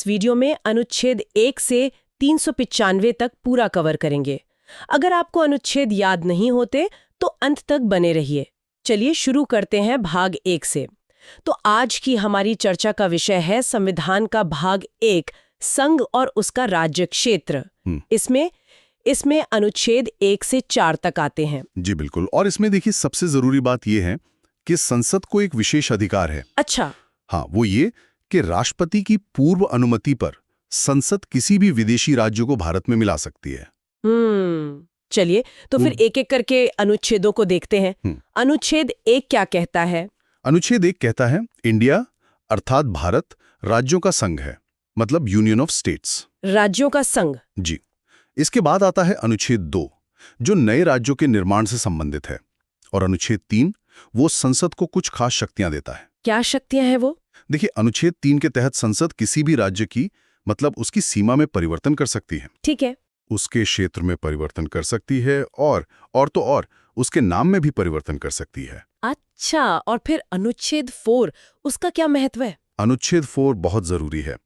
इस वीडियो में अनुच्छेद 1 से 395 तक पूरा कवर करेंगे। अगर आपको अनुच्छेद याद नहीं होते तो अंत तक बने रहिए। चलिए शुरू करते हैं भाग 1 से। तो आज की हमारी चर्चा का विषय है संविधान का भाग 1, संघ और उसका राज्य क्षेत्र। इसमें अनुच्छेद 1 से 4 तक आते हैं। जी बिल्कुल। और इसमें देखिए सबसे जरूरी बात यह है कि संसद को एक विशेष अधिकार है। अच्छा। हाँ, वो ये कि राष्ट्रपति की पूर्व अनुमति पर संसद किसी भी विदेशी राज्य को भारत में मिला सकती है। चलिए तो फिर एक एक करके अनुच्छेदों को देखते हैं। अनुच्छेद 1 क्या कहता है? अनुच्छेद 1 कहता है इंडिया अर्थात भारत राज्यों का संघ है, मतलब यूनियन ऑफ स्टेट्स। राज्यों का संघ। जी। इसके बाद आता है अनुच्छेद 2 जो नए राज्यों के निर्माण से संबंधित है, और अनुच्छेद 3 वो संसद को कुछ खास शक्तियां देता है। क्या शक्तियां हैं वो? देखिए, अनुच्छेद 3 के तहत संसद किसी भी राज्य की मतलब उसकी सीमा में परिवर्तन कर सकती है। ठीक है। उसके क्षेत्र में परिवर्तन कर सकती है और उसके नाम में भी परिवर्तन कर सकती है। अच्छा, और फिर अनुच्छेद 4 उसका क्या महत्व है? अनुच्छेद 4 बहुत जरूरी है।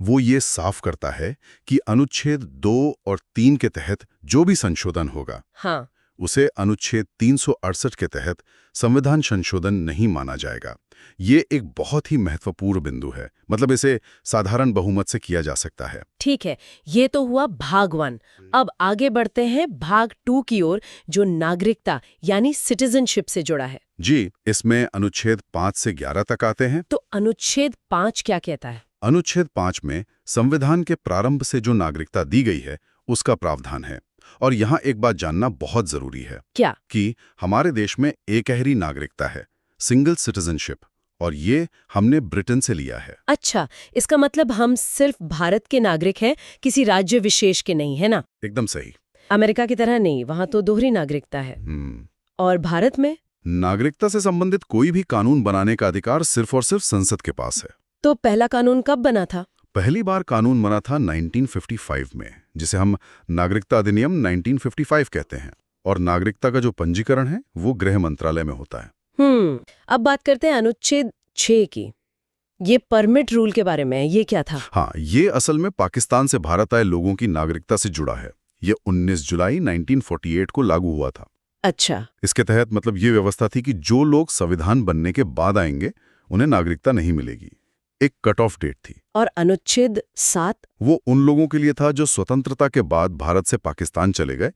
वो ये साफ करता है कि अनुच्छेद 2 और 3 के तहत जो भी संशोधन होगा, हाँ, उसे अनुच्छेद 368 के तहत संविधान संशोधन नहीं माना जाएगा। ये एक बहुत ही महत्वपूर्ण बिंदु है, मतलब इसे साधारण बहुमत से किया जा सकता है। ठीक है, ये तो हुआ भाग 1। अब आगे बढ़ते हैं भाग 2 की ओर, जो नागरिकता यानी सिटीजनशिप से जुड़ा है। जी, इसमें अनुच्छेद 5 से 11 तक आते हैं। तो अनुच्छेद 5 क्या कहता है? अनुच्छेद 5 में संविधान के प्रारंभ से जो नागरिकता दी गई है उसका प्रावधान है। और यहाँ एक बात जानना बहुत जरूरी है। क्या? कि हमारे देश में एकहरी नागरिकता है, सिंगल सिटीजनशिप, और ये हमने ब्रिटेन से लिया है। अच्छा, इसका मतलब हम सिर्फ भारत के नागरिक हैं, किसी राज्य विशेष के नहीं, है ना? एकदम सही। अमेरिका की तरह नहीं, वहां तो दोहरी नागरिकता है। और भारत में नागरिकता से संबंधित कोई भी कानून बनाने का अधिकार सिर्फ और सिर्फ संसद के पास है। तो पहला कानून कब बना था? पहली बार कानून बना था 1955 में, जिसे हम नागरिकता अधिनियम 1955 कहते हैं। और नागरिकता का जो पंजीकरण है वो गृह मंत्रालय में होता है। अब बात करते हैं अनुच्छेद 6 की। ये परमिट रूल के बारे में, ये क्या था? हाँ, ये असल में पाकिस्तान से भारत आए लोगों की नागरिकता से जुड़ा है। ये 19 जुलाई 1948 को लागू हुआ था। अच्छा। इसके तहत मतलब ये व्यवस्था थी कि जो लोग संविधान बनने के बाद आएंगे उन्हें नागरिकता नहीं मिलेगी। एक कट ऑफ डेट थी। और अनुच्छेद 7? वो उन लोगों के लिए था जो स्वतंत्रता के बाद भारत से पाकिस्तान चले गए,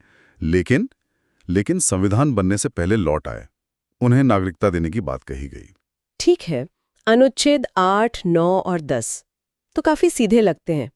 लेकिन संविधान बनने से पहले लौट आए। उन्हें नागरिकता देने की बात कही गई। ठीक है। अनुच्छेद 8, 9 और 10 तो काफी सीधे लगते हैं।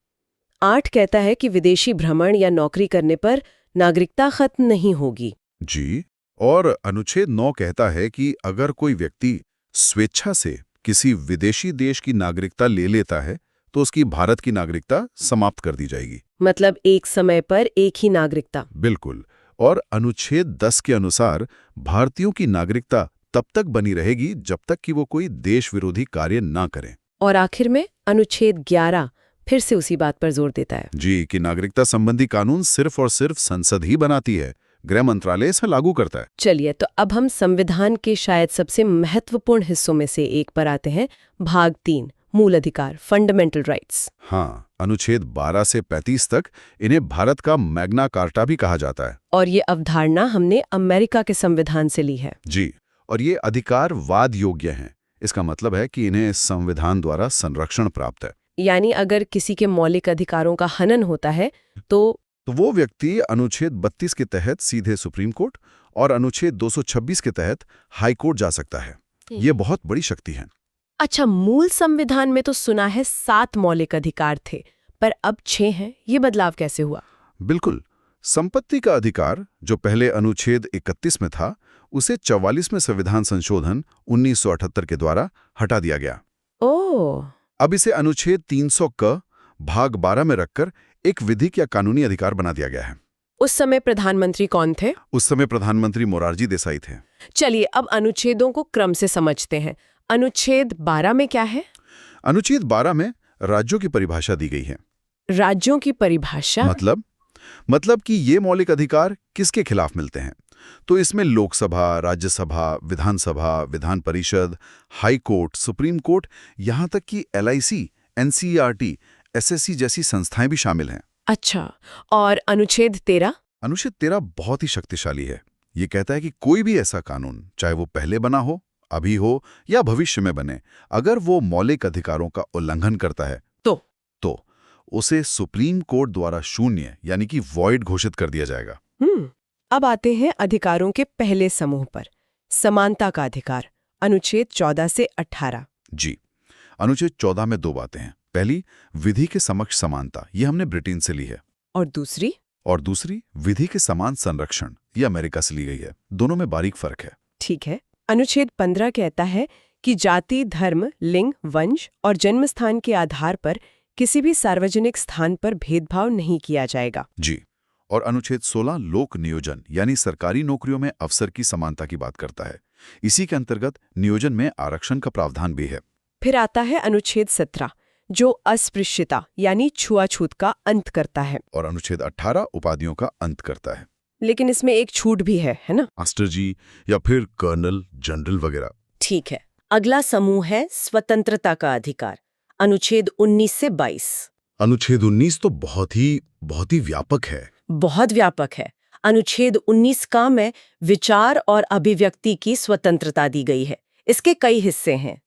8 कहता है कि विदेशी भ्रमण या नौकरी करने पर नागरिकता खत्म नहीं होगी। जी। और अनुच्छेद 9 कहता है कि अगर कोई व्यक्ति स्वेच्छा से किसी विदेशी देश की नागरिकता ले लेता है तो उसकी भारत की नागरिकता समाप्त कर दी जाएगी। मतलब एक समय पर एक ही नागरिकता। बिल्कुल। और अनुच्छेद 10 के अनुसार भारतीयों की नागरिकता तब तक बनी रहेगी जब तक कि वो कोई देश विरोधी कार्य ना करें। और आखिर में अनुच्छेद 11 फिर से उसी बात पर जोर देता है। जी, कि नागरिकता संबंधी कानून सिर्फ और सिर्फ संसद ही बनाती है, गृह मंत्रालय इसे लागू करता है। चलिए, तो अब हम संविधान के शायद सबसे महत्वपूर्ण हिस्सों में से एक पर आते हैं, भाग 3, मूल अधिकार, फंडामेंटल राइट्स। हाँ, अनुच्छेद 12 से 35 तक इन्हें भारत का मैग्ना कार्टा भी कहा जाता है। और ये अवधारणा हमने अमेरिका के संविधान से ली है। जी, और ये अधिकार वाद योग्य हैं। इसका मतलब है कि इन्हें संविधान द्वारा संरक्षण प्राप्त है। यानी अगर किसी के मौलिक अधिकारों का हनन होता है तो वो व्यक्ति अनुच्छेद 32 के तहत सीधे सुप्रीम कोर्ट और अनुच्छेद 226 के तहत हाई कोर्ट जा सकता है। ये बहुत बड़ी शक्ति है। अच्छा, मूल संविधान में तो सुना है 7 मौलिक अधिकार थे, पर अब 6 हैं। ये बदलाव कैसे हुआ? बिल्कुल। संपत्ति का अधिकार जो पहले अनुच्छेद 31 में था, उसे 44वें संविधान संशोधन 1978 के द्वारा हटा दिया गया। ओह। अब इसे अनुच्छेद 300 क भाग 12 में रखकर एक विधिक या कानूनी अधिकार बना दिया गया है। उस समय प्रधानमंत्री कौन थे? उस समय प्रधानमंत्री मोरारजी देसाई थे। चलिए अब अनुच्छेदों को क्रम से समझते हैं। अनुच्छेद 12 में क्या है? अनुच्छेद 12 में राज्यों की परिभाषा दी गई है। राज्यों की परिभाषा? मतलब कि ये मौलिक अधिकार किसके खिलाफ मिलते हैं। तो इसमें लोकसभा, राज्यसभा, विधानसभा, Vidhan Parishad, high court, supreme court, यहाँ तक कि LIC, NCERT, एसएससी जैसी संस्थाएं भी शामिल हैं। अच्छा, और अनुच्छेद 13? अनुच्छेद 13 बहुत ही शक्तिशाली है। ये कहता है कि कोई भी ऐसा कानून, चाहे वो पहले बना हो, अभी हो या भविष्य में बने, अगर वो मौलिक अधिकारों का उल्लंघन करता है तो उसे सुप्रीम कोर्ट द्वारा शून्य यानी कि वॉइड घोषित कर दिया जाएगा। अब आते हैं अधिकारों के पहले समूह पर, समानता का अधिकार, अनुच्छेद 14 से 18। जी, अनुच्छेद 14 में दो बातें हैं। पहली, विधि के समक्ष समानता, ये हमने ब्रिटेन से ली है। और दूसरी, विधि के समान संरक्षण, ये अमेरिका से ली गई है। दोनों में बारीक फर्क है। ठीक है। अनुच्छेद 15 कहता है कि जाति, धर्म, लिंग, वंश और जन्म स्थान के आधार पर किसी भी सार्वजनिक स्थान पर भेदभाव नहीं किया जाएगा। जी, और अनुच्छेद 16 लोक नियोजन यानी सरकारी नौकरियों में अवसर की समानता की बात करता है। इसी के अंतर्गत नियोजन में आरक्षण का प्रावधान भी है। फिर आता है अनुच्छेद 17 जो अस्पृश्यता यानी छुआछूत का अंत करता है। और अनुच्छेद 18 उपाधियों का अंत करता है। लेकिन इसमें एक छूट भी है ना? मास्टर जी या फिर कर्नल, जनरल वगैरह। ठीक है। अगला समूह है स्वतंत्रता का अधिकार, अनुच्छेद 19 से 22। अनुच्छेद 19 तो बहुत ही व्यापक है। बहुत व्यापक है। अनुच्छेद 19 का में विचार और अभिव्यक्ति की स्वतंत्रता दी गई है। इसके कई हिस्से हैं।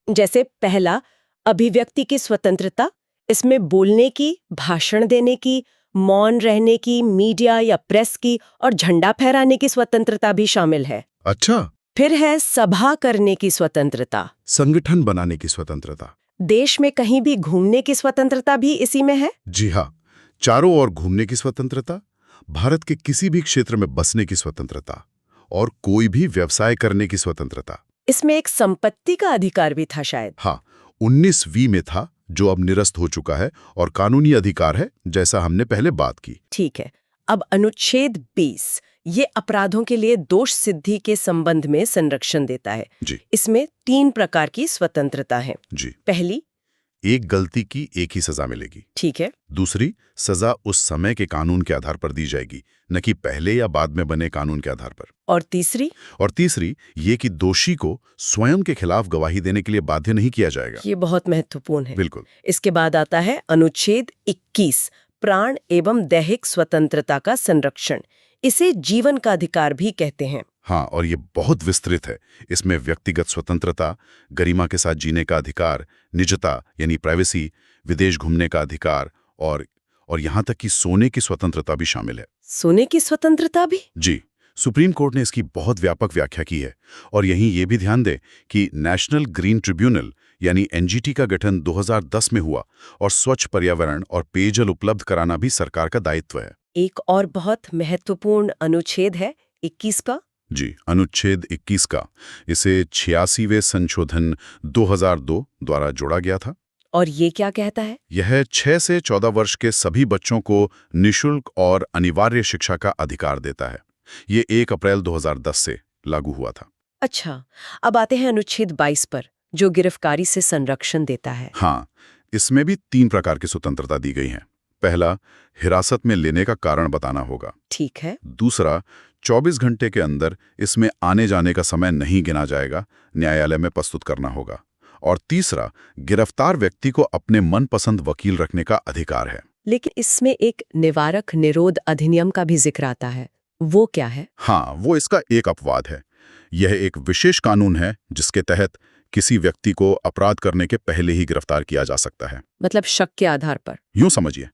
जैसे पहला, अभिव्यक्ति की स्वतंत्रता। इसमें बोलने की, भाषण देने की, मौन रहने की, मीडिया या प्रेस की और झंडा फहराने की स्वतंत्रता भी शामिल है। अच्छा। फिर है सभा करने की स्वतंत्रता, संगठन बनाने की स्वतंत्रता। देश में कहीं भी घूमने की स्वतंत्रता भी इसी में है। जी हाँ, चारों ओर घूमने की स्वतंत्रता, भारत के किसी भी क्षेत्र में बसने की स्वतंत्रता और कोई भी व्यवसाय करने की स्वतंत्रता। इसमें एक संपत्ति का अधिकार भी था शायद। हाँ, 19V में था, जो अब निरस्त हो चुका है और कानूनी अधिकार है, जैसा हमने पहले बात की। ठीक है। अब अनुच्छेद 20 ये अपराधों के लिए दोष सिद्धि के संबंध में संरक्षण देता है। जी। इसमें 3 प्रकार की स्वतंत्रता है। जी। पहली, एक गलती की एक ही सजा मिलेगी। ठीक है। दूसरी, सजा उस समय के कानून के आधार पर दी जाएगी, न कि पहले या बाद में बने कानून के आधार पर। और तीसरी, ये कि दोषी को स्वयं के खिलाफ गवाही देने के लिए बाध्य नहीं किया जाएगा। ये बहुत महत्वपूर्ण है। बिल्कुल। इसके बाद आता है अनुच्छेद 21, प्राण एवं दैहिक स्वतंत्रता का संरक्षण। इसे जीवन का अधिकार भी कहते हैं। हाँ, और ये बहुत विस्तृत है। इसमें व्यक्तिगत स्वतंत्रता, गरिमा के साथ जीने का अधिकार, निजता यानी प्राइवेसी, विदेश घूमने का अधिकार और यहाँ तक कि सोने की स्वतंत्रता भी शामिल है। सोने की स्वतंत्रता भी? जी, सुप्रीम कोर्ट ने इसकी बहुत व्यापक व्याख्या की है। और यहीं ये भी ध्यान दें कि नेशनल ग्रीन ट्रिब्यूनल यानी एनजीटी का गठन 2010 में हुआ और स्वच्छ पर्यावरण और पेयजल उपलब्ध कराना भी सरकार का दायित्व है। एक और बहुत महत्वपूर्ण अनुच्छेद है 21 का। जी, अनुच्छेद 21 का। इसे 86वें संशोधन 2002 द्वारा जोड़ा गया था। और ये क्या कहता है? यह 6 से 14 वर्ष के सभी बच्चों को निःशुल्क और अनिवार्य शिक्षा का अधिकार देता है। ये 1 अप्रैल 2010 से लागू हुआ था। अच्छा, अब आते हैं अनुच्छेद 22 पर, जो गिरफ्तारी से संरक्षण देता है। हाँ, इसमें भी 3 प्रकार की स्वतंत्रता दी गई है। पहला, हिरासत में लेने का कारण बताना होगा। ठीक है। दूसरा, 24 घंटे के अंदर इसमें आने जाने का समय नहीं गिना जाएगा, न्यायालय में प्रस्तुत करना होगा। और तीसरा, गिरफ्तार व्यक्ति को अपने मनपसंद वकील रखने का अधिकार है। लेकिन इसमें एक निवारक निरोध अधिनियम का भी जिक्र आता है। वो क्या है? हाँ, वो इसका एक अपवाद है। यह एक विशेष कानून है जिसके तहत किसी व्यक्ति को अपराध करने के पहले ही गिरफ्तार किया जा सकता है। मतलब शक के आधार पर? यूं समझिए,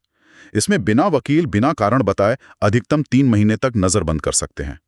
इसमें बिना वकील, बिना कारण बताए अधिकतम 3 महीने तक नजरबंद कर सकते हैं।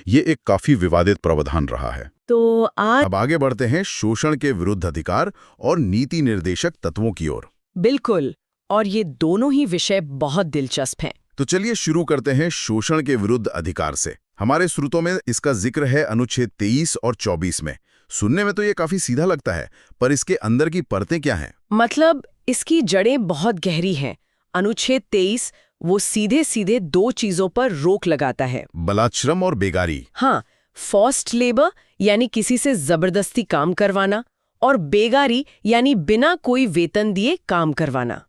ये एक काफी विवादित प्रावधान रहा है। तो अब आगे बढ़ते हैं शोषण के विरुद्ध अधिकार और नीति निर्देशक तत्वों की ओर। बिल्कुल, और ये दोनों ही विषय बहुत दिलचस्प हैं। तो चलिए शुरू करते हैं शोषण के विरुद्ध अधिकार से। हमारे स्रोतों में इसका जिक्र है अनुच्छेद 23 और 24 में। सुनने में तो ये काफी सीधा लगता है, पर इसके अंदर की परतें क्या हैं? मतलब इसकी जड़ें बहुत गहरी हैं। अनुच्छेद 23 वो सीधे सीधे 2 चीजों पर रोक लगाता है, बलात्श्रम और बेगारी। हाँ, फोर्स्ड लेबर यानी किसी से जबरदस्ती काम करवाना, और बेगारी यानी बिना कोई वेतन दिए काम करवाना।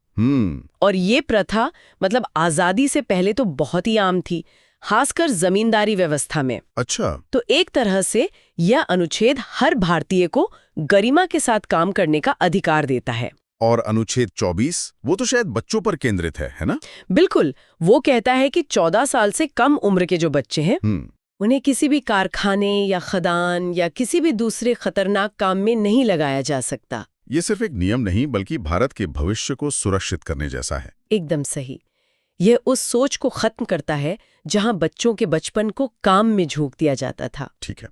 और ये प्रथा मतलब आजादी से पहले तो बहुत ही आम थी, खासकर जमींदारी व्यवस्था में। अच्छा। तो एक तरह से यह अनुच्छेद हर भारतीय को गरिमा के साथ काम करने का अधिकार देता है। और अनुच्छेद 24 वो तो शायद बच्चों पर केंद्रित है ना? बिल्कुल, वो कहता है कि 14 साल से कम उम्र के जो बच्चे हैं उन्हें किसी भी कारखाने या खदान या किसी भी दूसरे खतरनाक काम में नहीं लगाया जा सकता। ये सिर्फ एक नियम नहीं बल्कि भारत के भविष्य को सुरक्षित करने जैसा है। एकदम सही। यह उस सोच को खत्म करता है जहां बच्चों के बचपन को काम में झोंक दिया जाता था। ठीक है,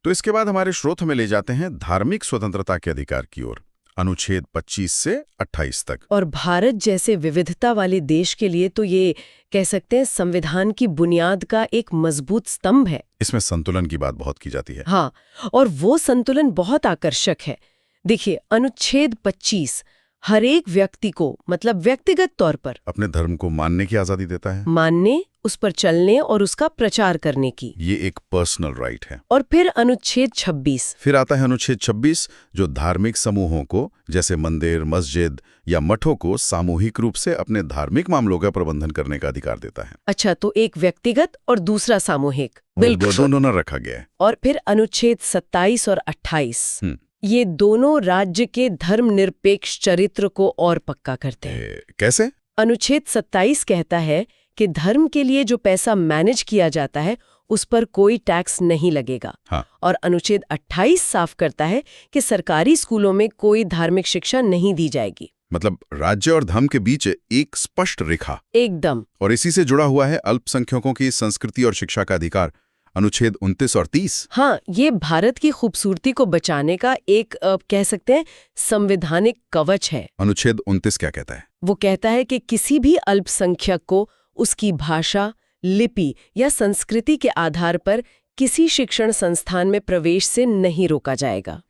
तो इसके बाद हमारे स्रोत हमें ले जाते हैं धार्मिक स्वतंत्रता के अधिकार की ओर, अनुच्छेद 25 से 28 तक। और भारत जैसे विविधता वाले देश के लिए तो ये कह सकते हैं संविधान की बुनियाद का एक मजबूत स्तंभ है। इसमें संतुलन की बात बहुत की जाती है। हाँ, और वो संतुलन बहुत आकर्षक है। देखिए, अनुच्छेद 25 हर एक व्यक्ति को मतलब व्यक्तिगत तौर पर अपने धर्म को मानने की आजादी देता है, मानने, उस पर चलने और उसका प्रचार करने की। ये एक पर्सनल राइट है। और फिर अनुच्छेद 26। फिर आता है अनुच्छेद 26 जो धार्मिक समूहों को जैसे मंदिर, मस्जिद या मठों को सामूहिक रूप से अपने धार्मिक मामलों का प्रबंधन करने का अधिकार देता है। अच्छा, तो एक व्यक्तिगत और दूसरा सामूहिक, बिल्कुल दोनों रखा गया है। और फिर अनुच्छेद 27 और 28 ये दोनों राज्य के धर्मनिरपेक्ष चरित्र को और पक्का करते हैं। कैसे? अनुच्छेद 27 कहता है कि धर्म के लिए जो पैसा मैनेज किया जाता है उस पर कोई टैक्स नहीं लगेगा। हाँ। और अनुच्छेद 28 साफ करता है कि सरकारी स्कूलों में कोई धार्मिक शिक्षा नहीं दी जाएगी। मतलब राज्य और धर्म के बीच एक स्पष्ट रेखा। एकदम। और इसी से जुड़ा हुआ है अल्पसंख्यकों की संस्कृति और शिक्षा का अधिकार, अनुच्छेद 29 और 30। हाँ, ये भारत की खूबसूरती को बचाने का एक कह सकते हैं संवैधानिक कवच है। अनुच्छेद 29 क्या कहता है? वो कहता है कि किसी भी अल्पसंख्यक को उसकी भाषा, लिपि या संस्कृति के आधार पर किसी शिक्षण संस्थान में प्रवेश से नहीं रोका जाएगा।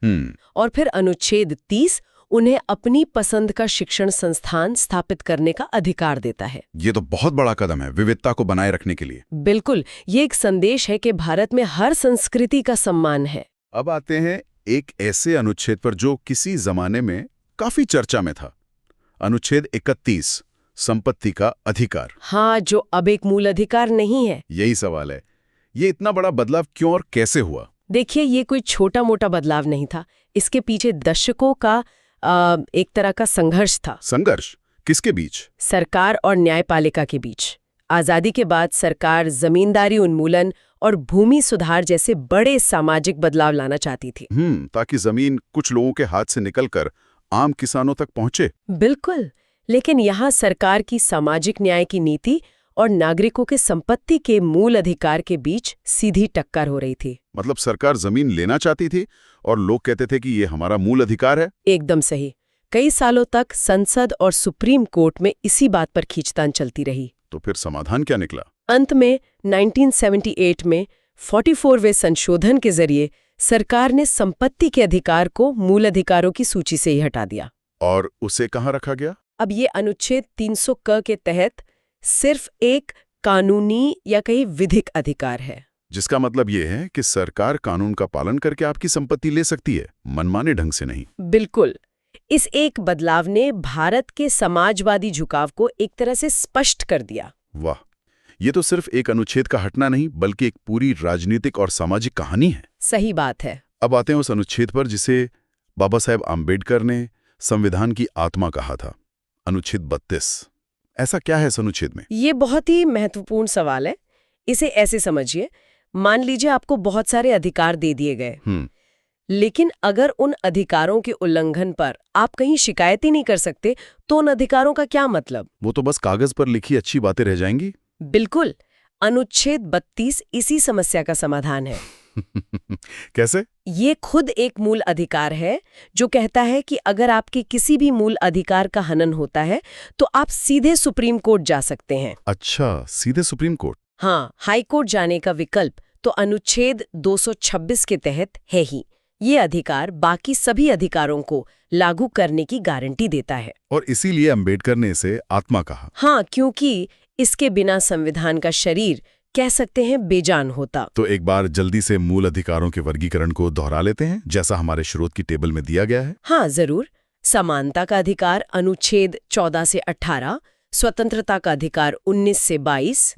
और फिर अनुच्छेद 30 उन्हें अपनी पसंद का शिक्षण संस्थान स्थापित करने का अधिकार देता है। ये तो बहुत बड़ा कदम है विविधता को बनाए रखने के लिए। बिल्कुल, ये एक संदेश है कि भारत में हर संस्कृति का सम्मान है। अब आते हैं एक ऐसे अनुच्छेद पर जो किसी जमाने में काफी चर्चा में था, अनुच्छेद 31, संपत्ति का अधिकार। हाँ, जो अब एक मूल अधिकार नहीं है। यही सवाल है, ये इतना बड़ा बदलाव क्यों और कैसे हुआ? देखिए, ये कोई छोटा मोटा बदलाव नहीं था। इसके पीछे दशकों का एक तरह का संघर्ष था। संघर्ष किसके बीच? सरकार और न्यायपालिका के बीच। आजादी के बाद सरकार जमींदारी उन्मूलन और भूमि सुधार जैसे बड़े सामाजिक बदलाव लाना चाहती थी। ताकि जमीन कुछ लोगों के हाथ से निकलकर आम किसानों तक पहुंचे। बिल्कुल, लेकिन यहाँ सरकार की सामाजिक न्याय की नीति और नागरिकों के संपत्ति के मूल अधिकार के बीच सीधी टक्कर हो रही थी। मतलब सरकार जमीन लेना चाहती थी और लोग कहते थे कि ये हमारा मूल अधिकार है। एकदम सही। कई सालों तक संसद और सुप्रीम कोर्ट में इसी बात पर खींचतान चलती रही। तो फिर समाधान क्या निकला? अंत में 1978 में 44वें संशोधन के जरिए सरकार ने संपत्ति के अधिकार को मूल अधिकारों की सूची से ही हटा दिया। और उसे कहाँ रखा गया? अब ये अनुच्छेद 300 क के तहत सिर्फ एक कानूनी या कहीं विधिक अधिकार है। जिसका मतलब ये है कि सरकार कानून का पालन करके आपकी संपत्ति ले सकती है, मनमाने ढंग से नहीं। बिल्कुल। इस एक बदलाव ने भारत के समाजवादी झुकाव को एक तरह से स्पष्ट कर दिया। वाह, ये तो सिर्फ एक अनुच्छेद का हटना नहीं बल्कि एक पूरी राजनीतिक और सामाजिक कहानी है। सही बात है। अब आते हैं उस अनुच्छेद पर जिसे बाबा साहेब आम्बेडकर ने संविधान की आत्मा कहा था, अनुच्छेद 32। ऐसा क्या है इस अनुच्छेद में? ये बहुत ही महत्वपूर्ण सवाल है। इसे ऐसे समझिए, मान लीजिए आपको बहुत सारे अधिकार दे दिए गए, लेकिन अगर उन अधिकारों के उल्लंघन पर आप कहीं शिकायत ही नहीं कर सकते तो उन अधिकारों का क्या मतलब? वो तो बस कागज पर लिखी अच्छी बातें रह जाएंगी। बिल्कुल। अनुच्छेद 32 इसी समस्या का समाधान है। कैसे? ये खुद एक मूल अधिकार है जो कहता है कि अगर आपके किसी भी मूल अधिकार का हनन होता है तो आप सीधे सुप्रीम कोर्ट जा सकते हैं। अच्छा, सीधे सुप्रीम कोर्ट? हाँ, हाई कोर्ट जाने का विकल्प तो अनुच्छेद 226 के तहत है ही। ये अधिकार बाकी सभी अधिकारों को लागू करने की गारंटी देता है। और इसीलिए अंबेडकर ने इसे आत्मा कहा। हाँ, क्योंकि इसके बिना संविधान का शरीर कह सकते हैं बेजान होता। तो एक बार जल्दी से मूल अधिकारों के वर्गीकरण को दोहरा लेते हैं जैसा हमारे स्रोत की टेबल में दिया गया है। हाँ, जरूर। समानता का अधिकार अनुच्छेद 14 से 18, स्वतंत्रता का अधिकार 19 से 22,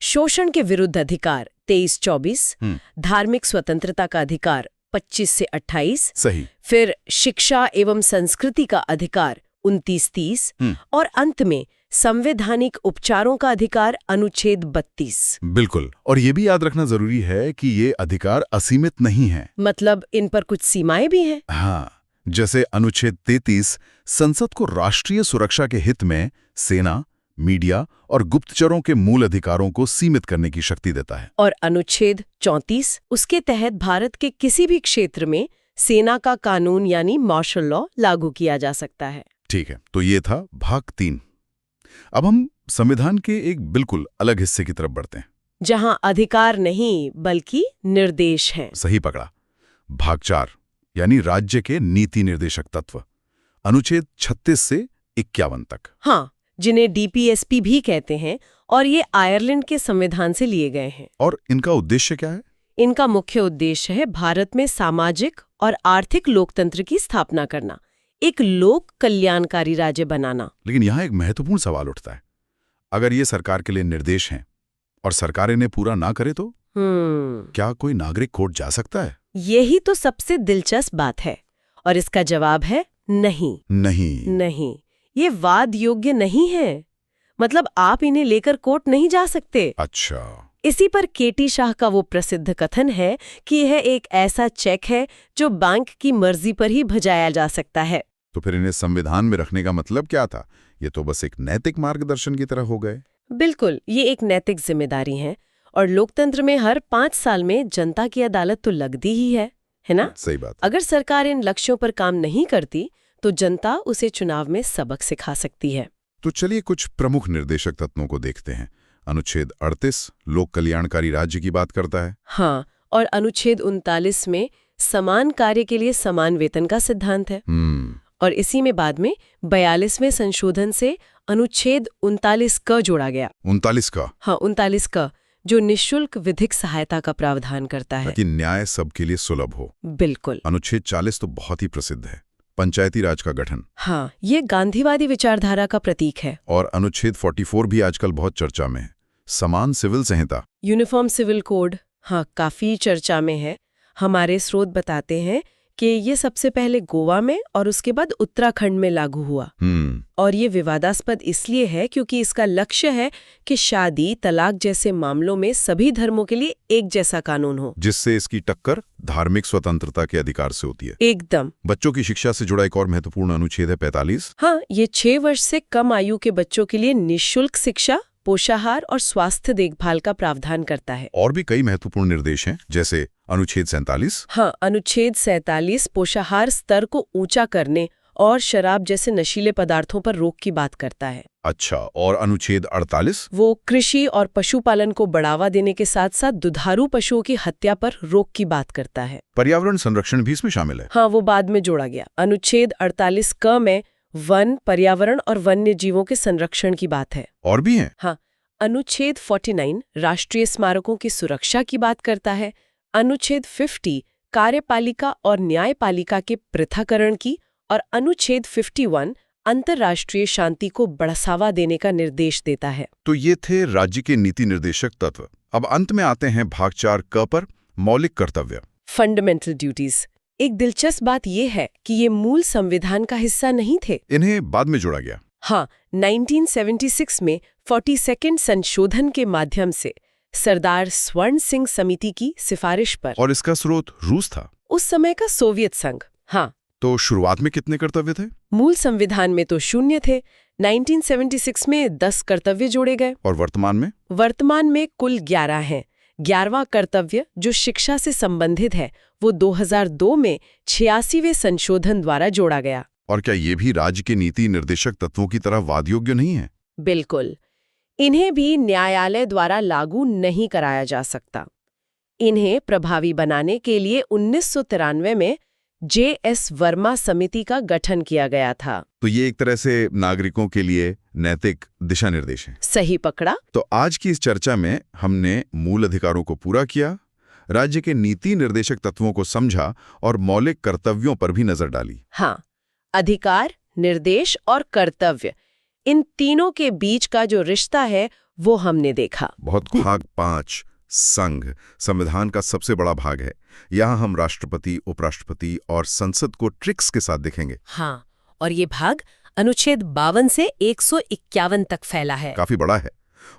शोषण के विरुद्ध अधिकार 23-24, धार्मिक स्वतंत्रता का अधिकार 25 से 28, सही। फिर शिक्षा एवं संस्कृति का अधिकार 29-30 और अंत में संवैधानिक उपचारों का अधिकार अनुच्छेद 32। बिल्कुल, और ये भी याद रखना जरूरी है कि ये अधिकार असीमित नहीं है। मतलब इन पर कुछ सीमाएं भी हैं। हाँ, जैसे अनुच्छेद 33 संसद को राष्ट्रीय सुरक्षा के हित में सेना, मीडिया और गुप्तचरों के मूल अधिकारों को सीमित करने की शक्ति देता है। और अनुच्छेद 34 उसके तहत भारत के किसी भी क्षेत्र में सेना का कानून यानी मार्शल लॉ लागू किया जा सकता है। ठीक है, तो ये था भाग 3। अब हम संविधान के एक बिल्कुल अलग हिस्से की तरफ बढ़ते हैं, जहां अधिकार नहीं बल्कि निर्देश हैं। सही पकड़ा। भाग 4 यानी राज्य के नीति निर्देशक तत्व, अनुच्छेद 36 से 51 तक। हाँ, जिन्हें डीपीएसपी भी कहते हैं, और ये आयरलैंड के संविधान से लिए गए हैं। और इनका उद्देश्य क्या है? इनका मुख्य उद्देश्य है भारत में सामाजिक और आर्थिक लोकतंत्र की स्थापना करना, एक लोक कल्याणकारी राज्य बनाना। लेकिन यहाँ एक महत्वपूर्ण सवाल उठता है, अगर ये सरकार के लिए निर्देश हैं और सरकार इन्हें पूरा ना करे तो क्या कोई नागरिक कोर्ट जा सकता है? यही तो सबसे दिलचस्प बात है, और इसका जवाब है नहीं। नहीं, ये वाद योग्य नहीं है। मतलब आप इन्हें लेकर कोर्ट नहीं जा सकते। अच्छा। इसी पर केटी शाह का वो प्रसिद्ध कथन है कि यह एक ऐसा चेक है जो बैंक की मर्जी पर ही भजाया जा सकता है। तो फिर इन्हें संविधान में रखने का मतलब क्या था? ये तो बस एक नैतिक मार्गदर्शन की तरह हो गए। बिल्कुल, ये एक नैतिक जिम्मेदारी है, और लोकतंत्र में हर 5 साल में जनता की अदालत तो लगती ही है ना? सही बात। अगर सरकार इन लक्ष्यों पर काम नहीं करती तो जनता उसे चुनाव में सबक सिखा सकती है। तो चलिए कुछ प्रमुख निर्देशक तत्वों को देखते हैं। अनुच्छेद 38 लोक कल्याणकारी राज्य की बात करता है। हाँ, और अनुच्छेद 39 में समान कार्य के लिए समान वेतन का सिद्धांत है। और इसी में बाद में 42वें संशोधन से अनुच्छेद 39 क जोड़ा गया। 39 का? हाँ, 39 क, जो निःशुल्क विधिक सहायता का प्रावधान करता है ताकि न्याय सबके लिए सुलभ हो। बिल्कुल। अनुच्छेद 40 तो बहुत ही प्रसिद्ध है, पंचायती राज का गठन। हाँ, ये गांधीवादी विचारधारा का प्रतीक है। और अनुच्छेद 44 भी आजकल बहुत चर्चा में है, समान सिविल संहिता, यूनिफॉर्म सिविल कोड। हाँ, काफी चर्चा में है। हमारे स्रोत बताते हैं कि ये सबसे पहले गोवा में और उसके बाद उत्तराखंड में लागू हुआ। और ये विवादास्पद इसलिए है क्योंकि इसका लक्ष्य है कि शादी, तलाक जैसे मामलों में सभी धर्मों के लिए एक जैसा कानून हो, जिससे इसकी टक्कर धार्मिक स्वतंत्रता के अधिकार से होती है। एकदम। बच्चों की शिक्षा से जुड़ा एक और महत्वपूर्ण अनुच्छेद है 45। हाँ, ये 6 वर्ष से कम आयु के बच्चों के लिए निःशुल्क शिक्षा, पोषाहार और स्वास्थ्य देखभाल का प्रावधान करता है। और भी कई महत्वपूर्ण निर्देश हैं, जैसे अनुच्छेद 47। हाँ, अनुच्छेद 47 पोषाहार स्तर को ऊंचा करने और शराब जैसे नशीले पदार्थों पर रोक की बात करता है। अच्छा, और अनुच्छेद 48? वो कृषि और पशुपालन को बढ़ावा देने के साथ साथ दुधारू पशुओं की हत्या पर रोक की बात करता है। पर्यावरण संरक्षण भी इसमें शामिल है। हाँ, वो बाद में जोड़ा गया। अनुच्छेद 48 क में वन, पर्यावरण और वन्य जीवों के संरक्षण की बात है। और भी हैं? हाँ, अनुच्छेद 49 राष्ट्रीय स्मारकों की सुरक्षा की बात करता है। अनुच्छेद 50 कार्यपालिका और न्यायपालिका के पृथक्करण की, और अनुच्छेद 51 अंतर्राष्ट्रीय शांति को बढ़ावा देने का निर्देश देता है। तो ये थे राज्य के नीति निर्देशक तत्व। अब अंत में आते हैं भाग 4 क पर, मौलिक कर्तव्य, फंडामेंटल ड्यूटीज। एक दिलचस्प बात यह है कि ये मूल संविधान का हिस्सा नहीं थे, इन्हें बाद में जोड़ा गया। हाँ, 1976 में 42वें संशोधन के माध्यम से सरदार स्वर्ण सिंह समिति की सिफारिश पर। और इसका स्रोत रूस था, उस समय का सोवियत संघ। हाँ, तो शुरुआत में कितने कर्तव्य थे? मूल संविधान में तो 0 थे। 1976 में 10 कर्तव्य जोड़े गए। और वर्तमान में कुल 11 हैं। 11वां कर्तव्य, जो शिक्षा से संबंधित है, वो 2002 में 86वें संशोधन द्वारा जोड़ा गया। और क्या ये भी राज्य के नीति निर्देशक तत्वों की तरह वाद योग्य नहीं है? बिल्कुल। इन्हें भी न्यायालय द्वारा लागू नहीं कराया जा सकता। इन्हें प्रभावी बनाने के लिए 1993 में J.S. वर्मा समिति का गठन किया गया था। तो ये एक तरह से नागरिकों के लिए नैतिक दिशा निर्देश है। सही पकड़ा। तो आज की इस चर्चा में हमने मूल अधिकारों को पूरा किया, राज्य के नीति निर्देशक तत्वों को समझा और मौलिक कर्तव्यों पर भी नजर डाली। हाँ, अधिकार, निर्देश और कर्तव्य, इन तीनों के बीच का जो रिश्ता है वो हमने देखा। बहुत। भाग 5 संघ संविधान का सबसे बड़ा भाग है। यहाँ हम राष्ट्रपति, उपराष्ट्रपति और संसद को ट्रिक्स के साथ देखेंगे। हाँ, और ये भाग अनुच्छेद 52 से 151 तक फैला है। काफी बड़ा है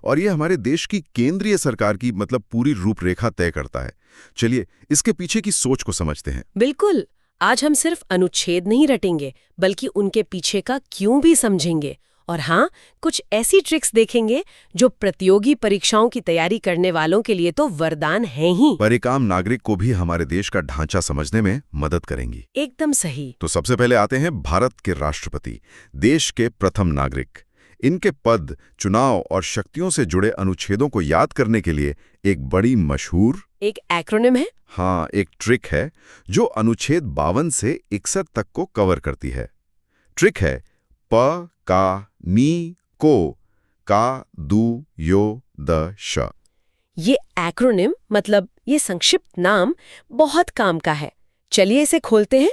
और ये हमारे देश की केंद्रीय सरकार की मतलब पूरी रूपरेखा तय करता है। चलिए इसके पीछे की सोच को समझते हैं। बिल्कुल, आज हम सिर्फ अनुच्छेद नहीं रटेंगे बल्कि उनके पीछे का क्यों भी समझेंगे। और हाँ, कुछ ऐसी ट्रिक्स देखेंगे जो प्रतियोगी परीक्षाओं की तैयारी करने वालों के लिए तो वरदान है ही, पर एक आम नागरिक को भी हमारे देश का ढांचा समझने में मदद करेंगी। एकदम सही। तो सबसे पहले आते हैं भारत के राष्ट्रपति, देश के प्रथम नागरिक। इनके पद, चुनाव और शक्तियों से जुड़े अनुच्छेदों को याद करने के लिए एक बड़ी मशहूर एक एक्रोनिम है। हाँ, एक ट्रिक है जो अनुच्छेद 52 से 61 तक को कवर करती है। ट्रिक है प का नी को का दू यो द श। ये एक्रोनिम मतलब ये संक्षिप्त नाम बहुत काम का है। चलिए इसे खोलते हैं।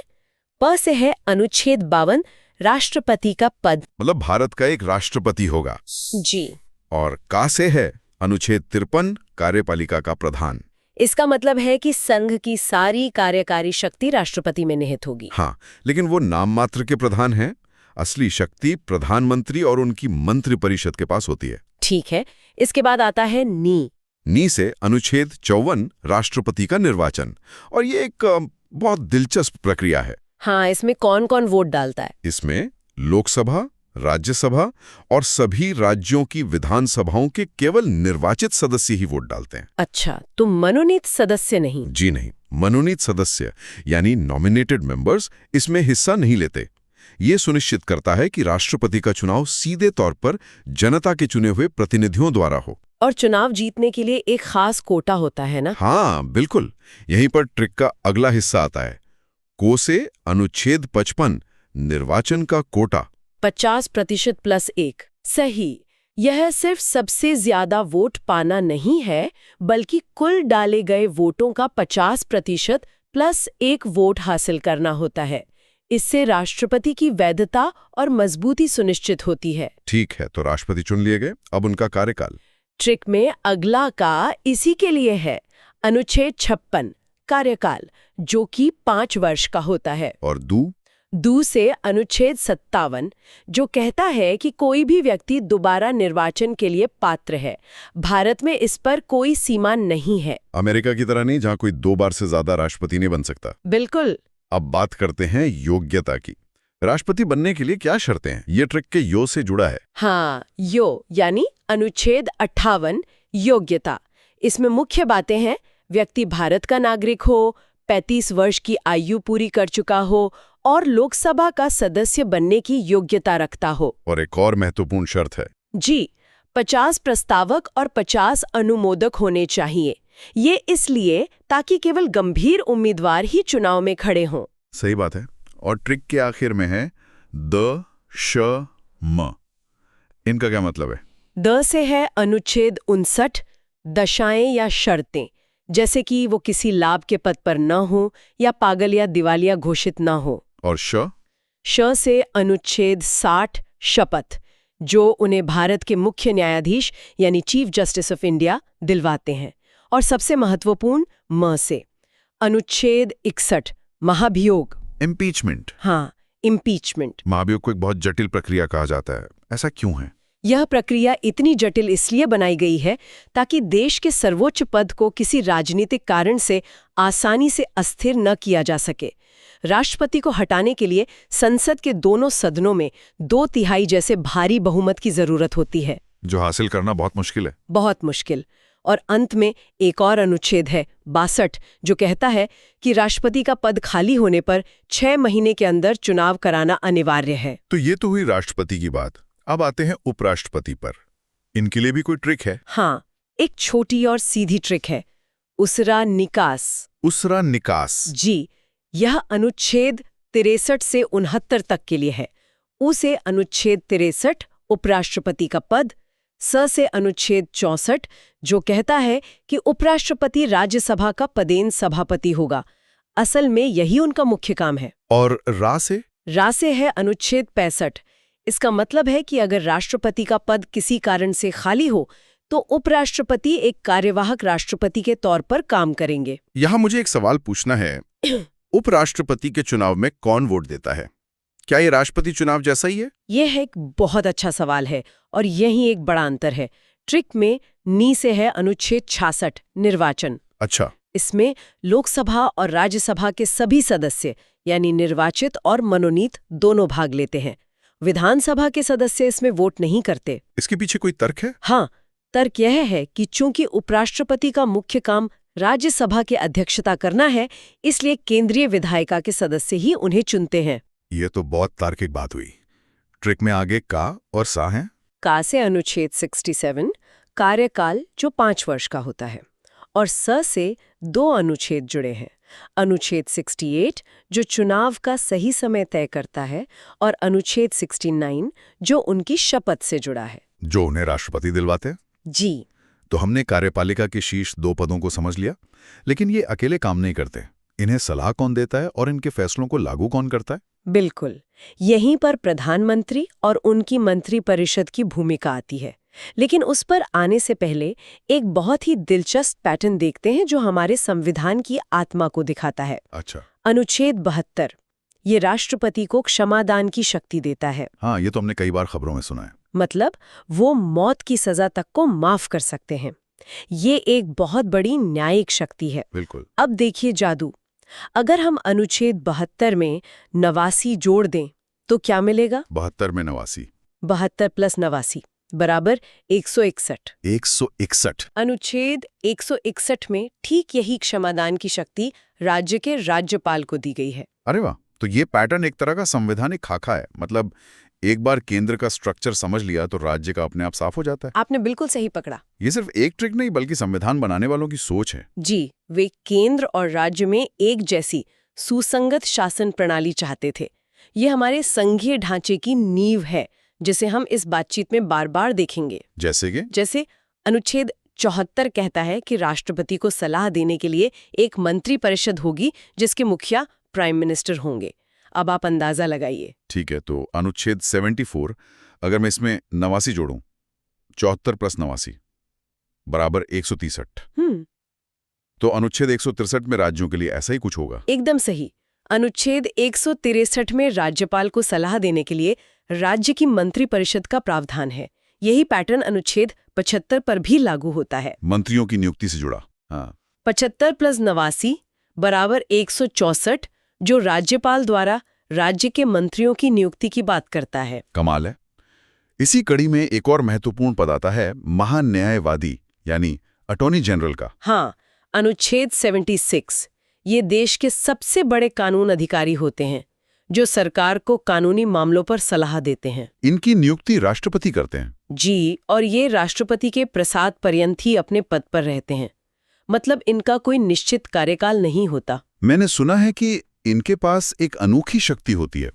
प से है अनुच्छेद 52, राष्ट्रपति का पद, मतलब भारत का एक राष्ट्रपति होगा। जी। और का से है अनुच्छेद 53, कार्यपालिका का प्रधान। इसका मतलब है कि संघ की सारी कार्यकारी शक्ति राष्ट्रपति में निहित होगी। हाँ, लेकिन वो नाम मात्र के प्रधान हैं। असली शक्ति प्रधानमंत्री और उनकी मंत्री परिषद के पास होती है। ठीक है, इसके बाद आता है नी से अनुच्छेद 54, राष्ट्रपति का निर्वाचन। और ये एक बहुत दिलचस्प प्रक्रिया है। हाँ, इसमें कौन कौन वोट डालता है? इसमें लोकसभा, राज्यसभा और सभी राज्यों की विधानसभाओं के केवल निर्वाचित सदस्य ही वोट डालते हैं। अच्छा, तो मनोनीत सदस्य नहीं? जी नहीं, मनोनीत सदस्य यानी नॉमिनेटेड मेंबर्स इसमें हिस्सा नहीं लेते। ये सुनिश्चित करता है कि राष्ट्रपति का चुनाव सीधे तौर पर जनता के चुने हुए प्रतिनिधियों द्वारा हो। और चुनाव जीतने के लिए एक खास कोटा होता है ना? हाँ बिल्कुल, यहीं पर ट्रिक का अगला हिस्सा आता है। को से अनुच्छेद 55, निर्वाचन का कोटा। 50% + 1। सही। यह सिर्फ सबसे ज्यादा वोट पाना नहीं है, बल्कि कुल डाले गए वोटों का 50% + 1 वोट हासिल करना होता है। इससे राष्ट्रपति की वैधता और मजबूती सुनिश्चित होती है। ठीक है, तो राष्ट्रपति चुन लिए गए, अब उनका कार्यकाल। ट्रिक में अगला का इसी के लिए है, अनुच्छेद 56, कार्यकाल, जो कि 5 वर्ष का होता है। और दू से अनुच्छेद 57, जो कहता है कि कोई भी व्यक्ति दोबारा निर्वाचन के लिए पात्र है। भारत में इस पर कोई सीमा नहीं है। अमेरिका की तरह नहीं, जहां कोई 2 बार से ज्यादा राष्ट्रपति नहीं बन सकता। बिल्कुल। अब बात करते हैं योग्यता की। राष्ट्रपति बनने के लिए क्या शर्तें हैं? ये ट्रिक के यो से जुड़ा है। हाँ, यो यानी अनुच्छेद 58, योग्यता। इसमें मुख्य बातें हैं, व्यक्ति भारत का नागरिक हो, 35 वर्ष की आयु पूरी कर चुका हो और लोकसभा का सदस्य बनने की योग्यता रखता हो। और एक और महत्वपूर्ण शर्त है जी, 50 प्रस्तावक और 50 अनुमोदक होने चाहिए। ये इसलिए ताकि केवल गंभीर उम्मीदवार ही चुनाव में खड़े हों। सही बात है। और ट्रिक के आखिर में है द, श, म। इनका क्या मतलब है? द से है अनुच्छेद 59, दशाएं या शर्तें, जैसे कि वो किसी लाभ के पद पर न हो या पागल या दिवालिया घोषित न हो। और श से अनुच्छेद 60, शपथ, जो उन्हें भारत के मुख्य न्यायाधीश यानी चीफ जस्टिस ऑफ इंडिया दिलवाते हैं। और सबसे महत्वपूर्ण म से अनुच्छेद 61, महाभियोग, इम्पीचमेंट। हाँ, इम्पीचमेंट। महाभियोग को एक बहुत जटिल प्रक्रिया कहा जाता है, ऐसा क्यों है? यह प्रक्रिया इतनी जटिल इसलिए बनाई गई है ताकि देश के सर्वोच्च पद को किसी राजनीतिक कारण से आसानी से अस्थिर न किया जा सके। राष्ट्रपति को हटाने के लिए संसद के दोनों सदनों में 2/3 जैसे भारी बहुमत की जरूरत होती है, जो हासिल करना बहुत मुश्किल है। बहुत मुश्किल। और अंत में एक और अनुच्छेद है 62, जो कहता है कि राष्ट्रपति का पद खाली होने पर 6 महीने के अंदर चुनाव कराना अनिवार्य है। तो ये तो हुई राष्ट्रपति की बात। अब आते हैं उपराष्ट्रपति पर। इनके लिए भी कोई ट्रिक है? हाँ, एक छोटी और सीधी ट्रिक है, उसरा निकास। उसरा निकास। जी, यह अनुच्छेद 63 से 69 तक के लिए है। उ से अनुच्छेद 63, उपराष्ट्रपति का पद। स से अनुच्छेद 64, जो कहता है कि उपराष्ट्रपति राज्यसभा का पदेन सभापति होगा। असल में यही उनका मुख्य काम है। और रा से है अनुच्छेद 65। इसका मतलब है कि अगर राष्ट्रपति का पद किसी कारण से खाली हो तो उपराष्ट्रपति एक कार्यवाहक राष्ट्रपति के तौर पर काम करेंगे। यहाँ मुझे एक सवाल पूछना है। उपराष्ट्रपति के चुनाव में कौन वोट देता है? क्या ये राष्ट्रपति चुनाव जैसा ही है? यह एक बहुत अच्छा सवाल है और यही एक बड़ा अंतर है। ट्रिक में नी से है अनुच्छेद 66 निर्वाचन। अच्छा। इसमें लोकसभा और राज्यसभा के सभी सदस्य यानी निर्वाचित और मनोनीत दोनों भाग लेते हैं। विधानसभा के सदस्य इसमें वोट नहीं करते। इसके पीछे कोई तर्क है? हाँ, तर्क यह है कि चूंकि उपराष्ट्रपति का मुख्य काम राज्यसभा की अध्यक्षता करना है, इसलिए केंद्रीय विधायिका के सदस्य ही उन्हें चुनते हैं। ये तो बहुत तार्किक बात हुई। ट्रिक में आगे का और सा है। का से अनुच्छेद 67 कार्यकाल जो 5 वर्ष का होता है और स से 2 अनुच्छेद जुड़े हैं। अनुच्छेद 68 जो चुनाव का सही समय तय करता है और अनुच्छेद 69 जो उनकी शपथ से जुड़ा है, जो उन्हें राष्ट्रपति दिलवाते हैं। जी। तो हमने कार्यपालिका के शीर्ष 2 पदों को समझ लिया, लेकिन ये अकेले काम नहीं करते। इन्हें सलाह कौन देता है और इनके फैसलों को लागू कौन करता है? बिल्कुल, यहीं पर प्रधानमंत्री और उनकी मंत्रिपरिषद की भूमिका आती है। लेकिन उस पर आने से पहले एक बहुत ही दिलचस्प पैटर्न देखते हैं जो हमारे संविधान की आत्मा को दिखाता है। अच्छा। अनुच्छेद 72 ये राष्ट्रपति को क्षमादान की शक्ति देता है। हाँ, ये तो हमने कई बार खबरों में सुना है। मतलब वो मौत की सजा तक को माफ कर सकते हैं। ये एक बहुत बड़ी न्यायिक शक्ति है। बिल्कुल। अब देखिए जादू। अगर हम अनुच्छेद 72 में 89 जोड़ दें तो क्या मिलेगा? 72 में 89। 72 प्लस 89 बराबर 161। 161। अनुच्छेद 161 में ठीक यही क्षमादान की शक्ति राज्य के राज्यपाल को दी गई है। अरे वाह, तो ये पैटर्न एक तरह का संवैधानिक खाका है। मतलब एक बार केंद्र का स्ट्रक्चर समझ लिया तो राज्य का अपने आप साफ हो जाता है। आपने बिल्कुल सही पकड़ा। ये सिर्फ एक ट्रिक नहीं बल्कि संविधान बनाने वालों की सोच है। जी, वे केंद्र और राज्य में एक जैसी सुसंगत शासन प्रणाली चाहते थे। ये हमारे संघीय ढांचे की नींव है, जिसे हम इस बातचीत में बार बार देखेंगे। जैसे अनुच्छेद 74 कहता है कि राष्ट्रपति को सलाह देने के लिए एक मंत्रिपरिषद होगी जिसके मुखिया प्राइम मिनिस्टर होंगे। अब आप अंदाजा लगाइए। ठीक है, तो अनुच्छेद 74 अगर मैं इसमें 89 जोड़ूं, 74 प्लस 89 बराबर 163। तो अनुच्छेद 163 में राज्यों के लिए ऐसा ही कुछ होगा। एकदम सही। अनुच्छेद 163 में राज्यपाल को सलाह देने के लिए राज्य की मंत्रिपरिषद का प्रावधान है। यही पैटर्न अनुच्छेद 75 पर भी लागू होता है। मंत्रियों की नियुक्ति से जुड़ा। हाँ। 75 प्लस 89 बराबर 164 जो राज्यपाल द्वारा राज्य के मंत्रियों की नियुक्ति की बात करता है। कमाल है। इसी कड़ी में एक और महत्वपूर्ण पद आता है महान्यायवादी यानी अटॉर्नी जनरल का। हाँ, अनुच्छेद 76 ये देश के सबसे बड़े कानून अधिकारी होते हैं जो सरकार को कानूनी मामलों पर सलाह देते हैं। इनकी नियुक्ति राष्ट्रपति करते हैं। जी, और ये राष्ट्रपति के प्रसाद पर्यंत ही अपने पद पर रहते हैं। मतलब इनका कोई निश्चित कार्यकाल नहीं होता। मैंने सुना है कि इनके पास एक अनोखी शक्ति होती है।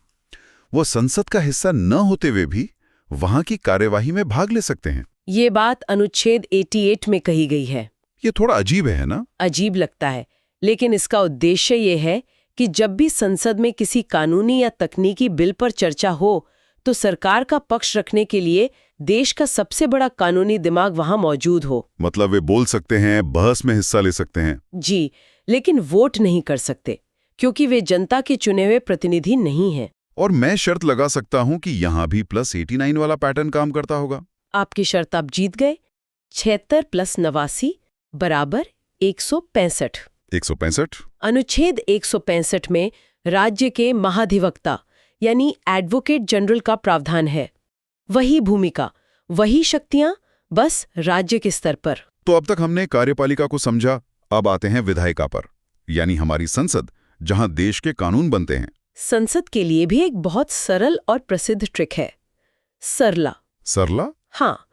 वो संसद का हिस्सा न होते हुए भी वहां की कार्यवाही में भाग ले सकते हैं। ये बात अनुच्छेद 88 में कही गई है। ये थोड़ा अजीब है ना? अजीब लगता है, लेकिन इसका उद्देश्य ये है कि जब भी संसद में किसी कानूनी या तकनीकी बिल पर चर्चा हो तो सरकार का पक्ष रखने के लिए देश का सबसे बड़ा कानूनी दिमाग वहां मौजूद हो। मतलब वे बोल सकते हैं, बहस में हिस्सा ले सकते हैं। जी, लेकिन वोट नहीं कर सकते क्योंकि वे जनता के चुने हुए प्रतिनिधि नहीं हैं। और मैं शर्त लगा सकता हूं कि यहां भी प्लस 89 वाला पैटर्न काम करता होगा। आपकी शर्त आप जीत गए। 76 प्लस 89 बराबर 165। 165। अनुच्छेद 165 में राज्य के महाधिवक्ता यानी एडवोकेट जनरल का प्रावधान है। वही भूमिका, वही शक्तियां, बस राज्य के स्तर पर। तो अब तक हमने कार्यपालिका को समझा, अब आते हैं विधायिका पर, यानी हमारी संसद, जहां देश के कानून बनते हैं। संसद के लिए भी एक बहुत सरल और प्रसिद्ध ट्रिक है, सरला। सरला? हाँ,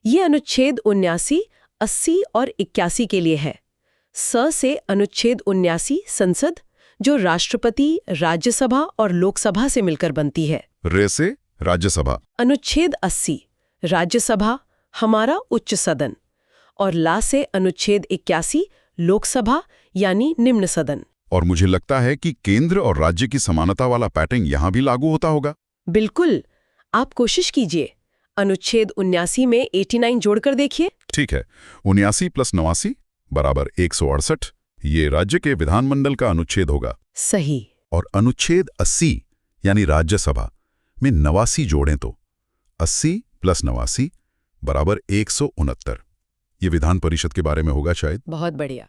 ये अनुच्छेद 79, 80 और 81 के लिए है। स से अनुच्छेद 79 संसद जो राष्ट्रपति, राज्यसभा और लोकसभा से मिलकर बनती है। रे से राज्यसभा। अनुच्छेद 80 राज्यसभा हमारा उच्च सदन और ला से अनुच्छेद 81 लोकसभा यानी निम्न सदन। और मुझे लगता है कि केंद्र और राज्य की समानता वाला पैटर्न यहां भी लागू होता होगा। बिल्कुल, आप कोशिश कीजिए। अनुच्छेद 79 में 89 जोड़कर देखिए। ठीक है, 79 प्लस 89 बराबर 168। ये राज्य के विधानमंडल का अनुच्छेद होगा। सही। और अनुच्छेद 80 यानी राज्यसभा में 89 जोड़ें तो 80 + 89 बराबर 169। ये विधान परिषद के बारे में होगा शायद। बहुत बढ़िया।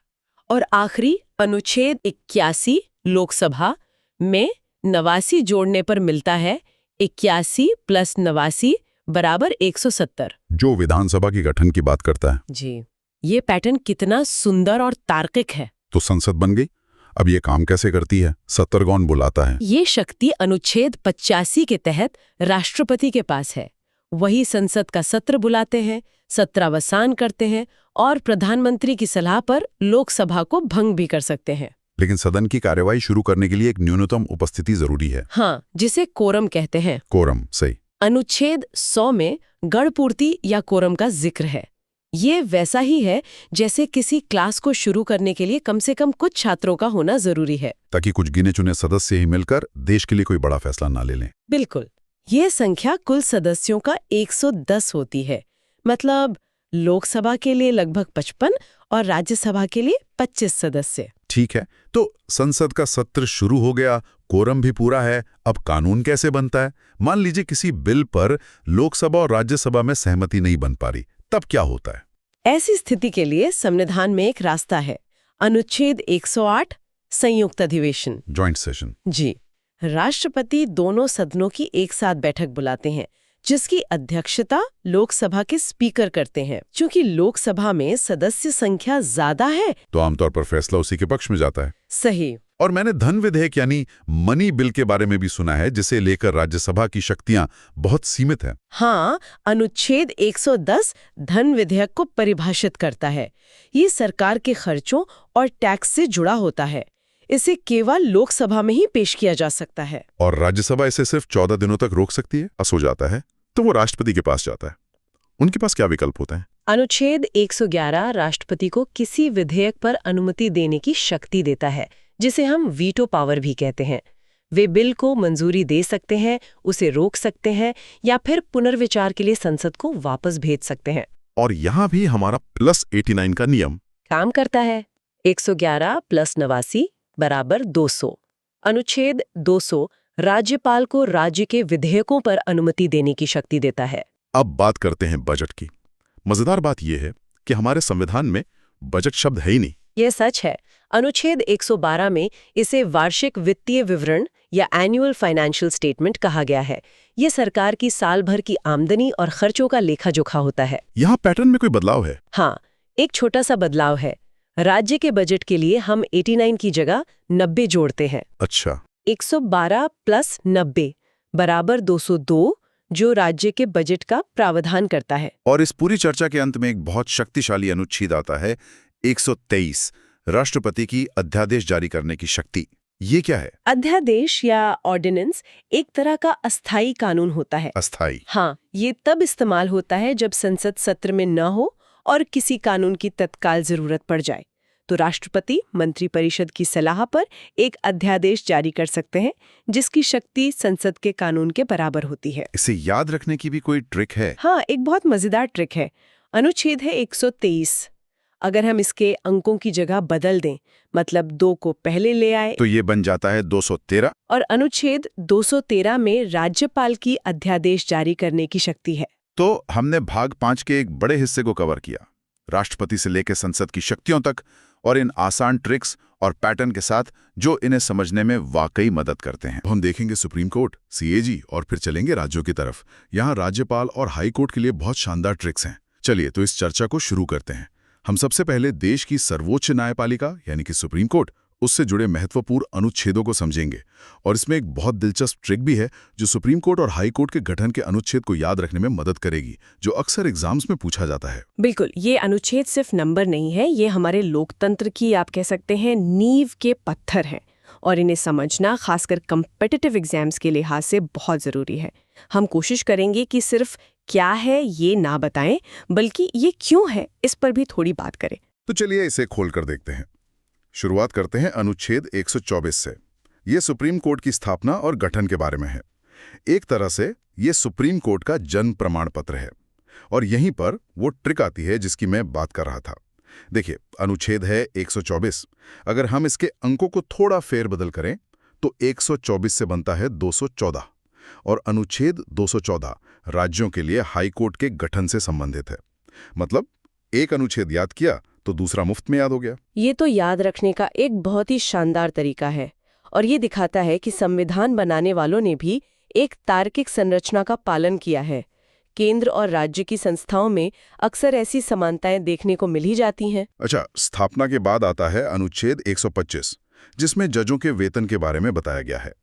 और आखिरी अनुच्छेद 81 लोकसभा में 89 जोड़ने पर मिलता है 81 + 89 बराबर 170, जो विधानसभा के गठन की बात करता है। जी, ये पैटर्न कितना सुंदर और तार्किक है। तो संसद बन गई। अब ये काम कैसे करती है? सत्तर कौन बुलाता है? ये शक्ति अनुच्छेद 85 के तहत राष्ट्रपति के पास है। वही संसद का सत्र बुलाते हैं, सत्रावसान करते हैं और प्रधानमंत्री की सलाह पर लोकसभा को भंग भी कर सकते हैं। लेकिन सदन की कार्यवाही शुरू करने के लिए एक न्यूनतम उपस्थिति जरूरी है। हाँ, जिसे कोरम कहते हैं। कोरम, सही। अनुच्छेद 100 में गणपूर्ति या कोरम का जिक्र है। ये वैसा ही है जैसे किसी क्लास को शुरू करने के लिए कम से कम कुछ छात्रों का होना जरूरी है, ताकि कुछ गिने चुने सदस्य ही मिलकर देश के लिए कोई बड़ा फैसला ना ले लें। बिल्कुल। ये संख्या कुल सदस्यों का 110 होती है। मतलब लोकसभा के लिए लगभग 55 और राज्यसभा के लिए 25 सदस्य। ठीक है, तो संसद का सत्र शुरू हो गया, कोरम भी पूरा है। अब कानून कैसे बनता है? मान लीजिए किसी बिल पर लोकसभा और राज्यसभा में सहमति नहीं बन पा रही, तब क्या होता है? ऐसी स्थिति के लिए संविधान में एक रास्ता है। अनुच्छेद 108 संयुक्त अधिवेशन, जॉइंट सेशन। जी, राष्ट्रपति दोनों सदनों की एक साथ बैठक बुलाते हैं, जिसकी अध्यक्षता लोकसभा के स्पीकर करते हैं। क्योंकि लोकसभा में सदस्य संख्या ज्यादा है, तो आमतौर पर फैसला उसी के पक्ष में जाता है। सही। और मैंने धन विधेयक यानी मनी बिल के बारे में भी सुना है, जिसे लेकर राज्यसभा की शक्तियां बहुत सीमित हैं। हाँ, अनुच्छेद 110 धन विधेयक को परिभाषित करता है। ये सरकार के खर्चों और टैक्स से जुड़ा होता है। इसे केवल लोकसभा में ही पेश किया जा सकता है। और राज्यसभा इसे सिर्फ 14 दिनों तक रोक सकती है। पास हो जाता है तो वो राष्ट्रपति के पास जाता है। उनके पास क्या विकल्प होते हैं? अनुच्छेद 111 राष्ट्रपति को किसी विधेयक पर अनुमति देने की शक्ति देता है, जिसे हम वीटो पावर भी कहते हैं। वे बिल को मंजूरी दे सकते हैं, उसे रोक सकते हैं या फिर पुनर्विचार के लिए संसद को वापस भेज सकते हैं। और यहाँ भी हमारा +89 का नियम काम करता है। 111 + 89 बराबर 200। अनुच्छेद 200 राज्यपाल को राज्य के विधेयकों पर अनुमति देने की शक्ति देता है। अब बात करते हैं बजट की। मजेदार बात यह है कि हमारे संविधान में बजट शब्द है ही नहीं। यह सच है। अनुच्छेद 112 में इसे वार्षिक वित्तीय विवरण या एनुअल फाइनेंशियल स्टेटमेंट कहा गया है। यह सरकार की साल भर की आमदनी और खर्चों का लेखा जोखा होता है। यहाँ पैटर्न में कोई बदलाव है? हाँ, एक छोटा सा बदलाव है। राज्य के बजट के लिए हम 89 की जगह 90 जोड़ते हैं। अच्छा। 112 + 90 बराबर 202, जो राज्य के बजट का प्रावधान करता है। और इस पूरी चर्चा के अंत में एक बहुत शक्तिशाली अनुच्छेद आता है, 123, राष्ट्रपति की अध्यादेश जारी करने की शक्ति। ये क्या है? अध्यादेश या ऑर्डिनेंस एक तरह का अस्थायी कानून होता है। अस्थायी? हाँ, ये तब इस्तेमाल होता है जब संसद सत्र में न हो और किसी कानून की तत्काल जरूरत पड़ जाए, तो राष्ट्रपति मंत्रिपरिषद की सलाह पर एक अध्यादेश जारी कर सकते हैं, जिसकी शक्ति संसद के कानून के बराबर होती है। इसे याद रखने की भी कोई ट्रिक है? हाँ, एक बहुत मजेदार ट्रिक है। अनुच्छेद है 123। अगर हम इसके अंकों की जगह बदल दें, मतलब 2 को पहले ले आए, तो ये बन जाता है 213। और अनुच्छेद 213 में राज्यपाल की अध्यादेश जारी करने की शक्ति है। तो हमने भाग 5 के एक बड़े हिस्से को कवर किया, राष्ट्रपति से लेकर संसद की शक्तियों तक, और इन आसान ट्रिक्स और पैटर्न के साथ जो इन्हें समझने में वाकई मदद करते हैं। हम देखेंगे सुप्रीम कोर्ट, सीएजी और फिर चलेंगे राज्यों की तरफ। यहाँ राज्यपाल और हाई कोर्ट के लिए बहुत शानदार ट्रिक्स हैं। चलिए तो इस चर्चा को शुरू करते हैं। हम सबसे पहले देश की सर्वोच्च न्यायपालिका यानी कि सुप्रीम कोर्ट, उससे जुड़े महत्वपूर्ण अनुच्छेदों को समझेंगे। और इसमें एक बहुत दिलचस्प ट्रिक भी है जो सुप्रीम कोर्ट और हाई कोर्ट के गठन के अनुच्छेद को याद रखने में मदद करेगी, जो अक्सर एग्जाम्स में पूछा जाता है। बिल्कुल, ये अनुच्छेद सिर्फ नंबर नहीं है, ये हमारे लोकतंत्र की, आप कह सकते हैं, नींव के पत्थर हैं। और इन्हें समझना खासकर कम्पिटिटिव एग्जाम्स के लिहाज से बहुत ज़रूरी है। हम कोशिश करेंगे कि सिर्फ क्या है ये ना बताएं, बल्कि ये क्यों है इस पर भी थोड़ी बात करें। तो चलिए इसे खोलकर देखते हैं। शुरुआत करते हैं अनुच्छेद 124 से। ये सुप्रीम कोर्ट की स्थापना और गठन के बारे में है। एक तरह से ये सुप्रीम कोर्ट का जन्म प्रमाण पत्र है। और यहीं पर वो ट्रिक आती है जिसकी मैं बात कर रहा था। देखिए, अनुच्छेद है 124। अगर हम इसके अंकों को थोड़ा फेरबदल करें तो 124 से बनता है 214 और अनुच्छेद 214 राज्यों के लिए हाई कोर्ट के गठन से संबंधित है। मतलब एक अनुच्छेद याद किया तो दूसरा मुफ्त में याद हो गया। ये तो याद रखने का एक बहुत ही शानदार तरीका है और ये दिखाता है कि संविधान बनाने वालों ने भी एक तार्किक संरचना का पालन किया है। केंद्र और राज्य की संस्थाओं में अक्सर ऐसी समानताएं देखने को मिल ही जाती हैं। अच्छा, स्थापना के बाद आता है अनुच्छेद 125, जिसमें जजों के वेतन के बारे में बताया गया है।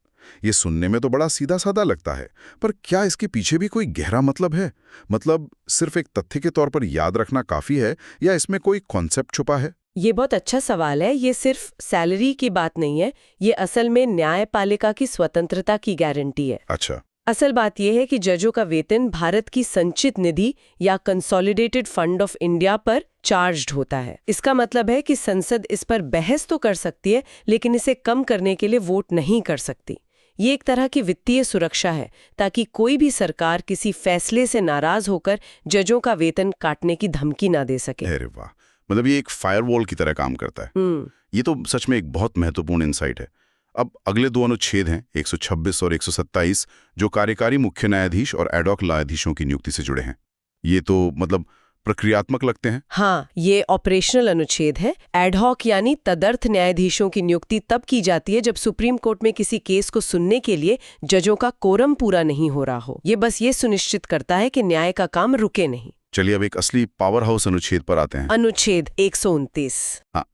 ये सुनने में तो बड़ा सीधा साधा लगता है, पर क्या इसके पीछे भी कोई गहरा मतलब है? मतलब सिर्फ एक तथ्य के तौर पर याद रखना काफी है या इसमें कोई कॉन्सेप्ट छुपा है? ये बहुत अच्छा सवाल है। ये सिर्फ सैलरी की बात नहीं है, ये असल में न्यायपालिका की स्वतंत्रता की गारंटी है। अच्छा। असल बात यह है कि जजों का वेतन भारत की संचित निधि या कंसोलिडेटेड फंड ऑफ इंडिया पर चार्ज्ड होता है। इसका मतलब है कि संसद इस पर बहस तो कर सकती है, लेकिन इसे कम करने के लिए वोट नहीं कर सकती। ये एक तरह की वित्तीय सुरक्षा है, ताकि कोई भी सरकार किसी फैसले से नाराज होकर जजों का वेतन काटने की धमकी ना दे सके। अरे वाह, मतलब ये एक फायरवॉल की तरह काम करता है। ये तो सच में एक बहुत महत्वपूर्ण इंसाइट है। अब अगले दो अनुच्छेद हैं 126 और 127, जो कार्यकारी मुख्य न्यायाधीश और एडॉक न्यायाधीशों की नियुक्ति से जुड़े हैं। ये तो मतलब प्रक्रियात्मक लगते हैं। हाँ, ये ऑपरेशनल अनुच्छेद है। एडहॉक यानी तदर्थ न्यायाधीशों की नियुक्ति तब की जाती है जब सुप्रीम कोर्ट में किसी केस को सुनने के लिए जजों का कोरम पूरा नहीं हो रहा हो। ये बस ये सुनिश्चित करता है कि न्याय का काम रुके नहीं। चलिए अब एक असली पावर हाउस अनुच्छेद पर आते हैं। अनुच्छेद 129। हाँ,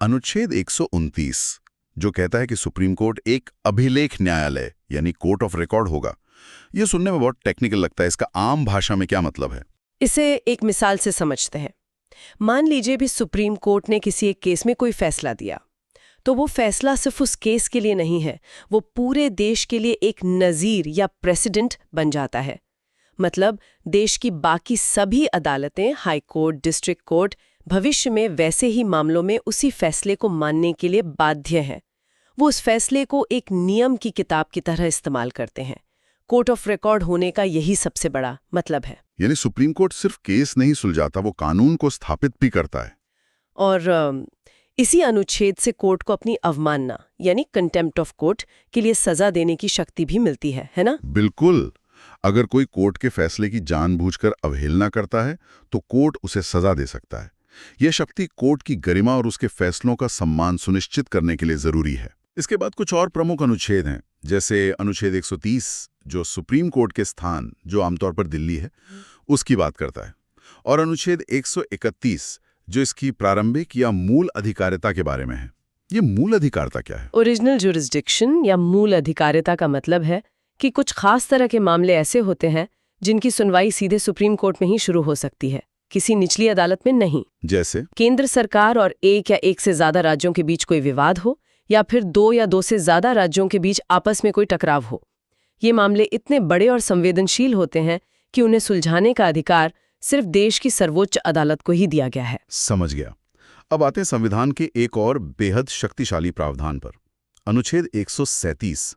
अनुच्छेद 129 जो कहता है कि सुप्रीम कोर्ट एक अभिलेख न्यायालय यानी कोर्ट ऑफ रिकॉर्ड होगा। ये सुनने में बहुत टेक्निकल लगता है। इसका आम भाषा में क्या मतलब है? इसे एक मिसाल से समझते हैं। मान लीजिए भी सुप्रीम कोर्ट ने किसी एक केस में कोई फैसला दिया, तो वो फैसला सिर्फ उस केस के लिए नहीं है, वो पूरे देश के लिए एक नज़ीर या प्रेसिडेंट बन जाता है। मतलब देश की बाकी सभी अदालतें, हाई कोर्ट, डिस्ट्रिक्ट कोर्ट, भविष्य में वैसे ही मामलों में उसी फैसले को मानने के लिए बाध्य हैं। वो उस फैसले को एक नियम की किताब की तरह इस्तेमाल करते हैं। कोर्ट ऑफ रिकॉर्ड होने का यही सबसे बड़ा मतलब है। यानी सुप्रीम कोर्ट सिर्फ केस नहीं सुलझाता, वो कानून को स्थापित भी करता है। और इसी अनुच्छेद से कोर्ट को अपनी अवमानना यानी कंटेम्प्ट ऑफ कोर्ट के लिए सजा देने की शक्ति भी मिलती है ना? बिल्कुल। अगर कोई कोर्ट के फैसले की जानबूझकर अवहेलना करता है तो कोर्ट उसे सजा दे सकता है। यह शक्ति कोर्ट की गरिमा और उसके फैसलों का सम्मान सुनिश्चित करने के लिए जरूरी है। इसके बाद कुछ और प्रमुख अनुच्छेद हैं, जैसे अनुच्छेद 130 जो सुप्रीम कोर्ट के स्थान, जो आमतौर पर दिल्ली है, उसकी बात करता है, और अनुच्छेद 131 जो इसकी प्रारंभिक या मूल अधिकारिता के बारे में है। ये मूल अधिकारिता क्या है? ओरिजिनल जुरिस्डिक्शन या मूल अधिकारिता का मतलब है कि कुछ खास तरह के मामले ऐसे होते हैं जिनकी सुनवाई सीधे सुप्रीम कोर्ट में ही शुरू हो सकती है, किसी निचली अदालत में नहीं। जैसे केंद्र सरकार और एक या एक से ज्यादा राज्यों के बीच कोई विवाद हो, या फिर 2 या 2 से ज्यादा राज्यों के बीच आपस में कोई टकराव हो। ये मामले इतने बड़े और संवेदनशील होते हैं कि उन्हें सुलझाने का अधिकार सिर्फ देश की सर्वोच्च अदालत को ही दिया गया है। समझ गया। अब आते हैं संविधान के एक और बेहद शक्तिशाली प्रावधान पर। अनुच्छेद 137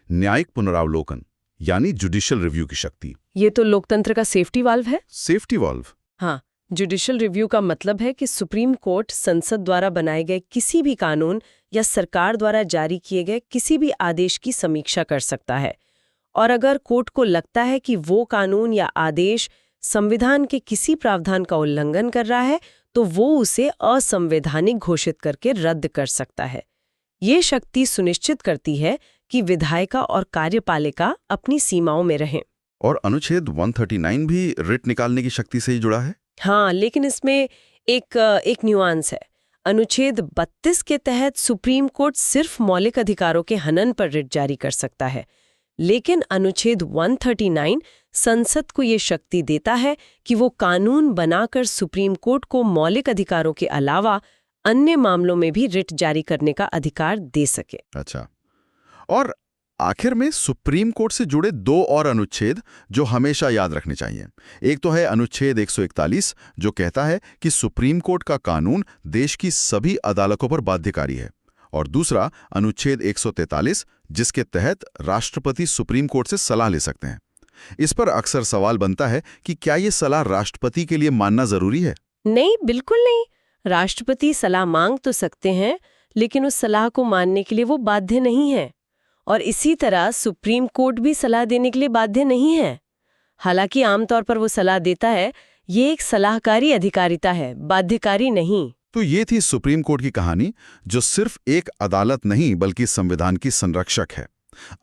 न्यायिक पुनरावलोकन यानी जुडिशियल रिव्यू की शक्ति। ये तो लोकतंत्र का सेफ्टी वाल्व है। Safety valve? हाँ, जुडिशियल रिव्यू का मतलब है कि सुप्रीम कोर्ट संसद द्वारा बनाए गए किसी भी कानून या सरकार द्वारा जारी किए गए किसी भी आदेश की समीक्षा कर सकता है, और अगर कोर्ट को लगता है कि वो कानून या आदेश संविधान के किसी प्रावधान का उल्लंघन कर रहा है, तो वो उसे असंवैधानिक घोषित करके रद्द कर सकता है। ये शक्ति सुनिश्चित करती है कि विधायिका और कार्यपालिका अपनी सीमाओं में रहें। और अनुच्छेद 139 भी रिट निकालने की शक्ति से ही जुड़ा है। हाँ, लेकिन इसमें एक न्यूआंस है। अनुच्छेद 32 के तहत सुप्रीम कोर्ट सिर्फ मौलिक अधिकारों के हनन पर रिट जारी कर सकता है, लेकिन अनुच्छेद 139 संसद को ये शक्ति देता है कि वो कानून बनाकर सुप्रीम कोर्ट को मौलिक अधिकारों के अलावा अन्य मामलों में भी रिट जारी करने का अधिकार दे सके। अच्छा, और आखिर में सुप्रीम कोर्ट से जुड़े 2 और अनुच्छेद जो हमेशा याद रखने चाहिए। एक तो है अनुच्छेद 141 जो कहता है कि सुप्रीम कोर्ट का कानून देश की सभी अदालतों पर बाध्यकारी है, और दूसरा अनुच्छेद 143 जिसके तहत राष्ट्रपति सुप्रीम कोर्ट से सलाह ले सकते हैं। इस पर अक्सर सवाल बनता है कि क्या ये सलाह राष्ट्रपति के लिए मानना जरूरी है? नहीं, बिल्कुल नहीं। राष्ट्रपति सलाह मांग तो सकते हैं, लेकिन उस सलाह को मानने के लिए वो बाध्य नहीं है। और इसी तरह सुप्रीम कोर्ट भी सलाह देने के लिए बाध्य नहीं है। हालांकि आमतौर पर वो सलाह देता है, ये एक सलाहकारी अधिकारिता है, बाध्यकारी नहीं। तो ये थी सुप्रीम कोर्ट की कहानी, जो सिर्फ एक अदालत नहीं बल्कि संविधान की संरक्षक है।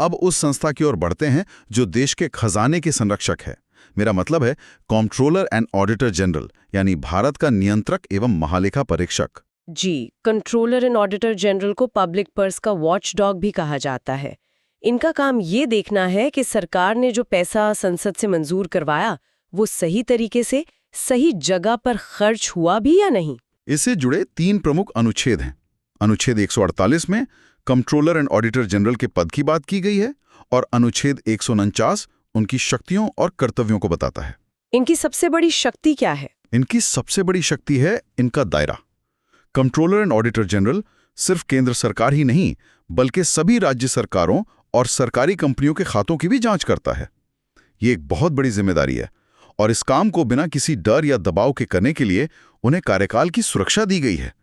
अब उस संस्था की ओर बढ़ते हैं जो देश के खजाने की संरक्षक है। मेरा मतलब है कंट्रोलर एंड ऑडिटर जनरल, यानी भारत का नियंत्रक एवं महालेखा परीक्षक। जी, कंट्रोलर एंड ऑडिटर जनरल को पब्लिक पर्स का वॉचडॉग भी कहा जाता है। इनका काम ये देखना है कि सरकार ने जो पैसा संसद से मंजूर करवाया वो सही तरीके से सही जगह पर खर्च हुआ भी या नहीं। इससे जुड़े 3 प्रमुख अनुच्छेद हैं। अनुच्छेद 148 में कंट्रोलर एंड ऑडिटर जनरल के पद की बात की गई है और अनुच्छेद 149 उनकी शक्तियों और कर्तव्यों को बताता है। इनकी सबसे बड़ी शक्ति क्या है? इनकी सबसे बड़ी शक्ति है इनका दायरा। कंट्रोलर एंड ऑडिटर जनरल सिर्फ केंद्र सरकार ही नहीं बल्कि सभी राज्य सरकारों और सरकारी कंपनियों के खातों की भी जांच करता है। ये एक बहुत बड़ी जिम्मेदारी है और इस काम को बिना किसी डर या दबाव के करने के लिए उन्हें कार्यकाल की सुरक्षा दी गई है।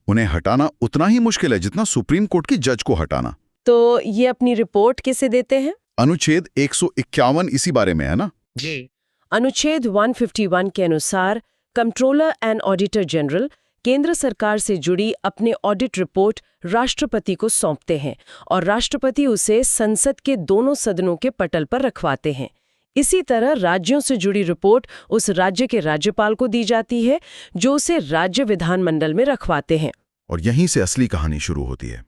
उन्हें हटाना उतना ही मुश्किल है जितना सुप्रीम कोर्ट की जज को हटाना। तो ये अपनी रिपोर्ट किसे देते हैं? अनुच्छेद 151 इसी बारे में है ना जी। अनुच्छेद 151 के अनुसार कंट्रोलर एंड ऑडिटर जनरल केंद्र सरकार से जुड़ी अपनी ऑडिट रिपोर्ट राष्ट्रपति को सौंपते हैं और राष्ट्रपति उसे संसद के दोनों सदनों के पटल पर रखवाते हैं। इसी तरह राज्यों से जुड़ी रिपोर्ट उस राज्य के राज्यपाल को दी जाती है जो उसे राज्य विधानमंडल में रखवाते हैं। और यहीं से असली कहानी शुरू होती है।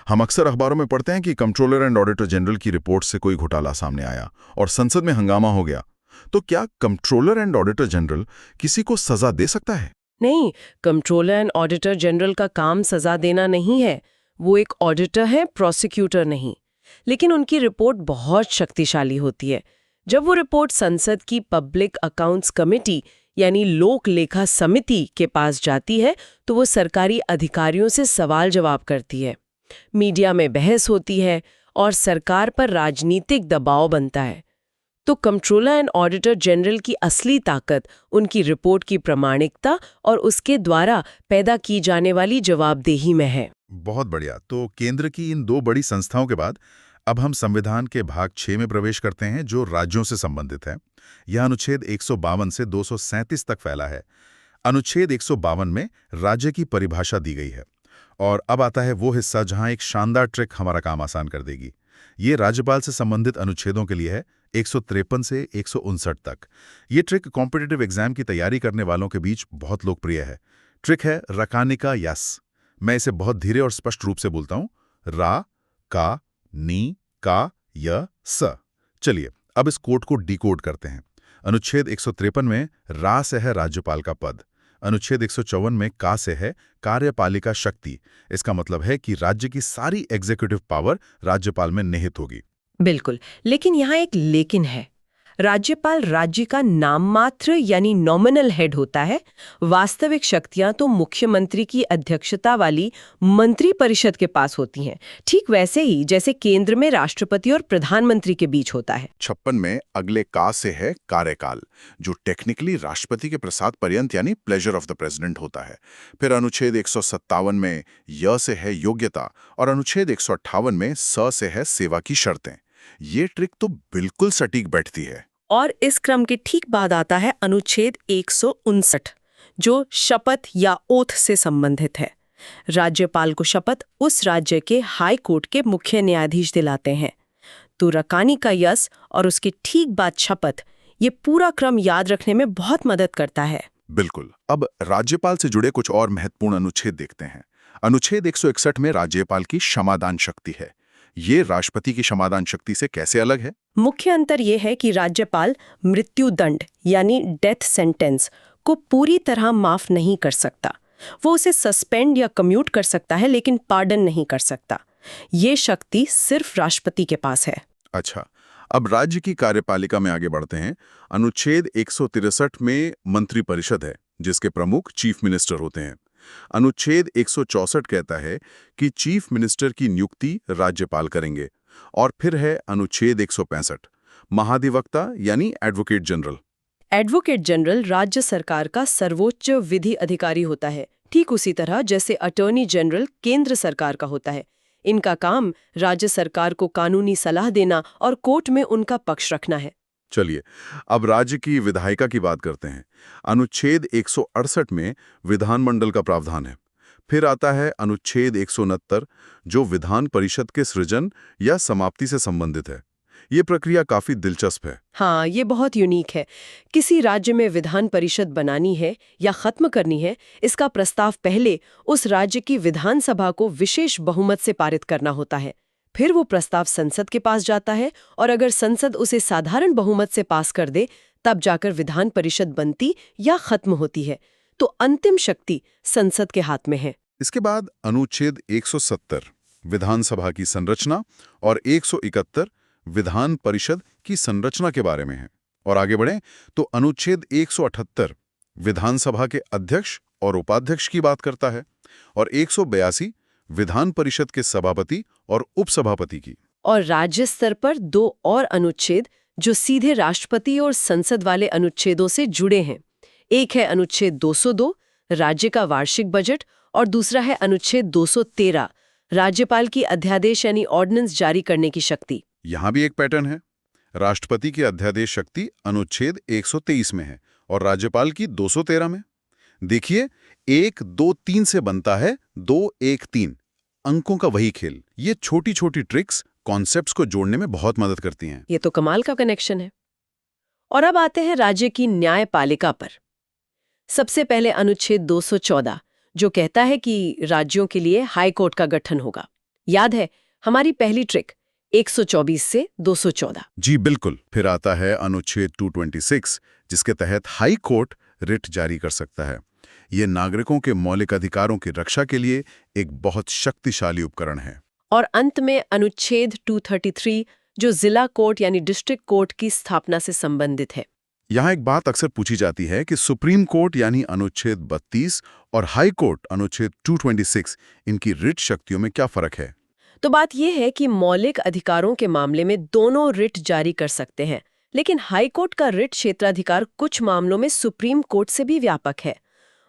हम अक्सर अखबारों में पढ़ते हैं कि कंट्रोलर एंड ऑडिटर जनरल की रिपोर्ट से कोई घोटाला सामने आया और संसद में हंगामा हो गया। तो क्या कंट्रोलर एंड ऑडिटर जनरल किसी को सजा दे सकता है? नहीं, कंट्रोलर एंड ऑडिटर जनरल का काम सजा देना नहीं है। वो एक ऑडिटर है, प्रोसिक्यूटर नहीं। लेकिन उनकी रिपोर्ट बहुत शक्तिशाली होती है। जब वो रिपोर्ट संसद की पब्लिक अकाउंट्स कमेटी यानी लोक लेखा समिति के पास जाती है तो वो सरकारी अधिकारियों से सवाल जवाब करती है, मीडिया में बहस होती है और सरकार पर राजनीतिक दबाव बनता है। तो कंट्रोलर एंड ऑडिटर जनरल की असली ताकत उनकी रिपोर्ट की प्रामाणिकता और उसके द्वारा पैदा की जाने वाली जवाबदेही में है। बहुत बढ़िया। तो केंद्र की इन 2 बड़ी संस्थाओं के बाद अब हम संविधान के भाग 6 में प्रवेश करते हैं जो राज्यों से संबंधित है। यह अनुच्छेद 152 से 237 तक फैला है। अनुच्छेद 152 में राज्य की परिभाषा दी गई है और अब आता है वो हिस्सा जहां एक शानदार ट्रिक हमारा काम आसान कर देगी। ये राज्यपाल से संबंधित अनुच्छेदों के लिए है, 153 से 159 तक। ये ट्रिक कॉम्पिटिटिव एग्जाम की तैयारी करने वालों के बीच बहुत लोकप्रिय है। ट्रिक है रकानिका यस। मैं इसे बहुत धीरे और स्पष्ट रूप से बोलता हूं, रा का नी का य स। चलिए अब इस कोड को डिकोड करते हैं। अनुच्छेद 153 में रा से है राज्यपाल का पद। अनुच्छेद 154 में का से है कार्यपालिका शक्ति। इसका मतलब है कि राज्य की सारी एग्जीक्यूटिव पावर राज्यपाल में निहित होगी। बिल्कुल, लेकिन यहाँ एक लेकिन है। राज्यपाल राज्य का नाम मात्र यानी नॉमिनल हेड होता है। वास्तविक शक्तियां तो मुख्यमंत्री की अध्यक्षता वाली मंत्री परिषद के पास होती हैं, ठीक वैसे ही जैसे केंद्र में राष्ट्रपति और प्रधानमंत्री के बीच होता है। 56 में अगले का से है कार्यकाल, जो टेक्निकली राष्ट्रपति के प्रसाद पर्यंत यानी प्लेजर ऑफ द प्रेसिडेंट होता है। फिर अनुच्छेद 157 में य से है योग्यता और अनुच्छेद 158 में स से है सेवा की शर्तें। ये ट्रिक तो बिल्कुल सटीक बैठती है। और इस क्रम के ठीक बाद आता है अनुच्छेद 159 जो शपथ या ओथ से संबंधित है। राज्यपाल को शपथ उस राज्य के हाई कोर्ट के मुख्य न्यायाधीश दिलाते हैं। तो रकानी का यस और उसके ठीक बाद शपथ, ये पूरा क्रम याद रखने में बहुत मदद करता है। बिल्कुल। अब राज्यपाल से जुड़े कुछ और महत्वपूर्ण अनुच्छेद देखते हैं। अनुच्छेद 161 में राज्यपाल की क्षमादान शक्ति है। ये राष्ट्रपति की क्षमादान शक्ति से कैसे अलग है? मुख्य अंतर यह है कि राज्यपाल मृत्युदंड यानी डेथ सेंटेंस को पूरी तरह माफ नहीं कर सकता। वो उसे सस्पेंड या कम्यूट कर सकता है लेकिन पार्डन नहीं कर सकता। ये शक्ति सिर्फ राष्ट्रपति के पास है। अच्छा, अब राज्य की कार्यपालिका में आगे बढ़ते हैं। अनुच्छेद 163 में मंत्रिपरिषद है जिसके प्रमुख चीफ मिनिस्टर होते हैं। अनुच्छेद 164 कहता है कि चीफ मिनिस्टर की नियुक्ति राज्यपाल करेंगे। और फिर है अनुच्छेद 165, महाधिवक्ता यानी एडवोकेट जनरल। एडवोकेट जनरल राज्य सरकार का सर्वोच्च विधि अधिकारी होता है, ठीक उसी तरह जैसे अटॉर्नी जनरल केंद्र सरकार का होता है। इनका काम राज्य सरकार को कानूनी सलाह देना और कोर्ट में उनका पक्ष रखना है। चलिए, अब राज्य की विधायिका की बात करते हैं। अनुच्छेद 168 में विधानमंडल का प्रावधान है। फिर आता है अनुच्छेद 169 जो विधान परिषद के सृजन या समाप्ति से संबंधित है। ये प्रक्रिया काफी दिलचस्प है। हाँ, ये बहुत यूनिक है। किसी राज्य में विधान परिषद बनानी है या खत्म करनी है, इसका प्रस्ताव पहले उस राज्य की विधानसभा को विशेष बहुमत से पारित करना होता है। फिर वो प्रस्ताव संसद के पास जाता है और अगर संसद उसे साधारण बहुमत से पास कर दे, तब जाकर विधान परिषद बनती या खत्म होती है। तो अंतिम शक्ति संसद के हाथ में है। इसके बाद अनुच्छेद 170 विधानसभा की संरचना और 171 विधान परिषद की संरचना के बारे में है। और आगे बढ़ें तो अनुच्छेद 178 विधानसभा के अध्यक्ष और उपाध्यक्ष की बात करता है और 182 विधान परिषद के सभापति और उपसभापति की। और राज्य स्तर पर 2 और अनुच्छेद जो सीधे राष्ट्रपति और संसद वाले अनुच्छेदों से जुड़े हैं। एक है अनुच्छेद 202 राज्य का वार्षिक बजट और दूसरा है अनुच्छेद 213 राज्यपाल की अध्यादेश यानी ऑर्डिनेंस जारी करने की शक्ति। यहां भी एक पैटर्न है। राष्ट्रपति की अध्यादेश शक्ति अनुच्छेद 123 में है और राज्यपाल की 213 में। देखिए, 1, 2, 3 से बनता है 2, 1, 3। अंकों का वही खेल। ये छोटी छोटी ट्रिक्स कॉन्सेप्ट्स को जोड़ने में बहुत मदद करती हैं। ये तो कमाल का कनेक्शन है। और अब आते हैं राज्य की न्यायपालिका पर। सबसे पहले अनुच्छेद 214 जो कहता है कि राज्यों के लिए हाई कोर्ट का गठन होगा। याद है हमारी पहली ट्रिक 124 से 214। जी बिल्कुल। फिर आता है अनुच्छेद 226 जिसके तहत हाई कोर्ट रिट जारी कर सकता है। ये नागरिकों के मौलिक अधिकारों की रक्षा के लिए एक बहुत शक्तिशाली उपकरण है। और अंत में अनुच्छेद 233 जो जिला कोर्ट यानी डिस्ट्रिक्ट कोर्ट की स्थापना से संबंधित है। यहाँ एक बात अक्सर पूछी जाती है कि सुप्रीम कोर्ट यानी अनुच्छेद 32 और हाई कोर्ट अनुच्छेद 226 इनकी रिट शक्तियों में क्या फर्क है? तो बात यह है कि मौलिक अधिकारों के मामले में दोनों रिट जारी कर सकते हैं, लेकिन हाई कोर्ट का रिट क्षेत्राधिकार कुछ मामलों में सुप्रीम कोर्ट से भी व्यापक है।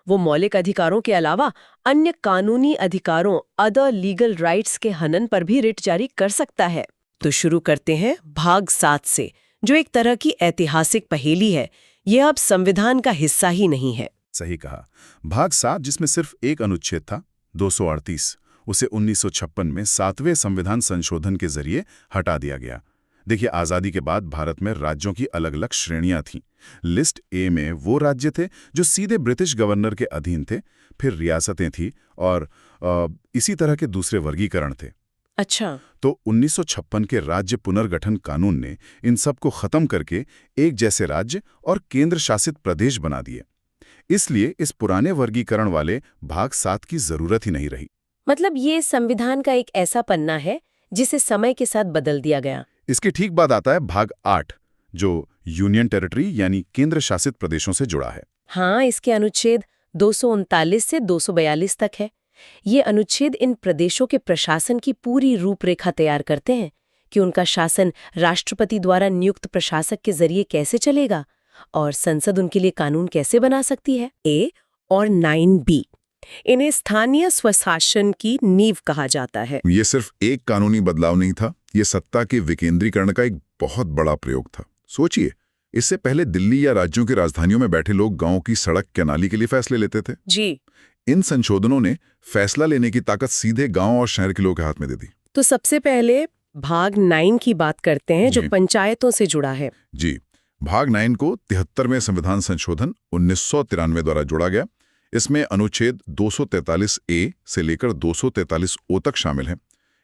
वो मौलिक अधिकारों के अलावा अन्य कानूनी अधिकारों अदर लीगल राइट्स के हनन पर भी रिट जारी कर सकता है। तो शुरू करते हैं भाग 7 से, जो एक तरह की ऐतिहासिक पहेली है। यह अब संविधान का हिस्सा ही नहीं है। सही कहा। भाग 7 जिसमें सिर्फ एक अनुच्छेद था 238, उसे 1956 में 7वें संविधान संशोधन के जरिए हटा दिया गया। देखिए, आज़ादी के बाद भारत में राज्यों की अलग अलग श्रेणियां थीं। लिस्ट ए में वो राज्य थे जो सीधे ब्रिटिश गवर्नर के अधीन थे, फिर रियासतें थीं और इसी तरह के दूसरे वर्गीकरण थे। अच्छा। तो 1956 के राज्य पुनर्गठन कानून ने इन सब को खत्म करके एक जैसे राज्य और केंद्र शासित प्रदेश बना दिए। इसलिए इस पुराने वर्गीकरण वाले भाग 7 की जरूरत ही नहीं रही। मतलब ये संविधान का एक ऐसा पन्ना है जिसे समय के साथ बदल दिया गया। इसके ठीक बाद आता है भाग 8 जो यूनियन टेरिटरी यानी केंद्र शासित प्रदेशों से जुड़ा है। हाँ, इसके अनुच्छेद 239 से 242 तक है। ये अनुच्छेद इन प्रदेशों के प्रशासन की पूरी रूपरेखा तैयार करते हैं कि उनका शासन राष्ट्रपति द्वारा नियुक्त प्रशासक के जरिए कैसे चलेगा और संसद उनके लिए कानून कैसे बना सकती है। ए और 9B इन्हें स्थानीय स्वशासन की नींव कहा जाता है। ये सिर्फ एक कानूनी बदलाव नहीं था, ये सत्ता के विकेंद्रीकरण का एक बहुत बड़ा प्रयोग था। सोचिए, इससे पहले दिल्ली या राज्यों की राजधानियों में बैठे लोग गांव की सड़क या नाली के लिए फैसले लेते थे। जी। इन संशोधनों ने फैसला लेने की ताकत सीधे गांव और शहर के लोगों के हाथ में दे दी। तो सबसे पहले भाग 9 की बात करते हैं जो पंचायतों से जुड़ा है। जी, भाग 9 को 73वें संविधान संशोधन 1993 द्वारा जोड़ा गया। इसमें अनुच्छेद 243A से लेकर 243O तक शामिल है।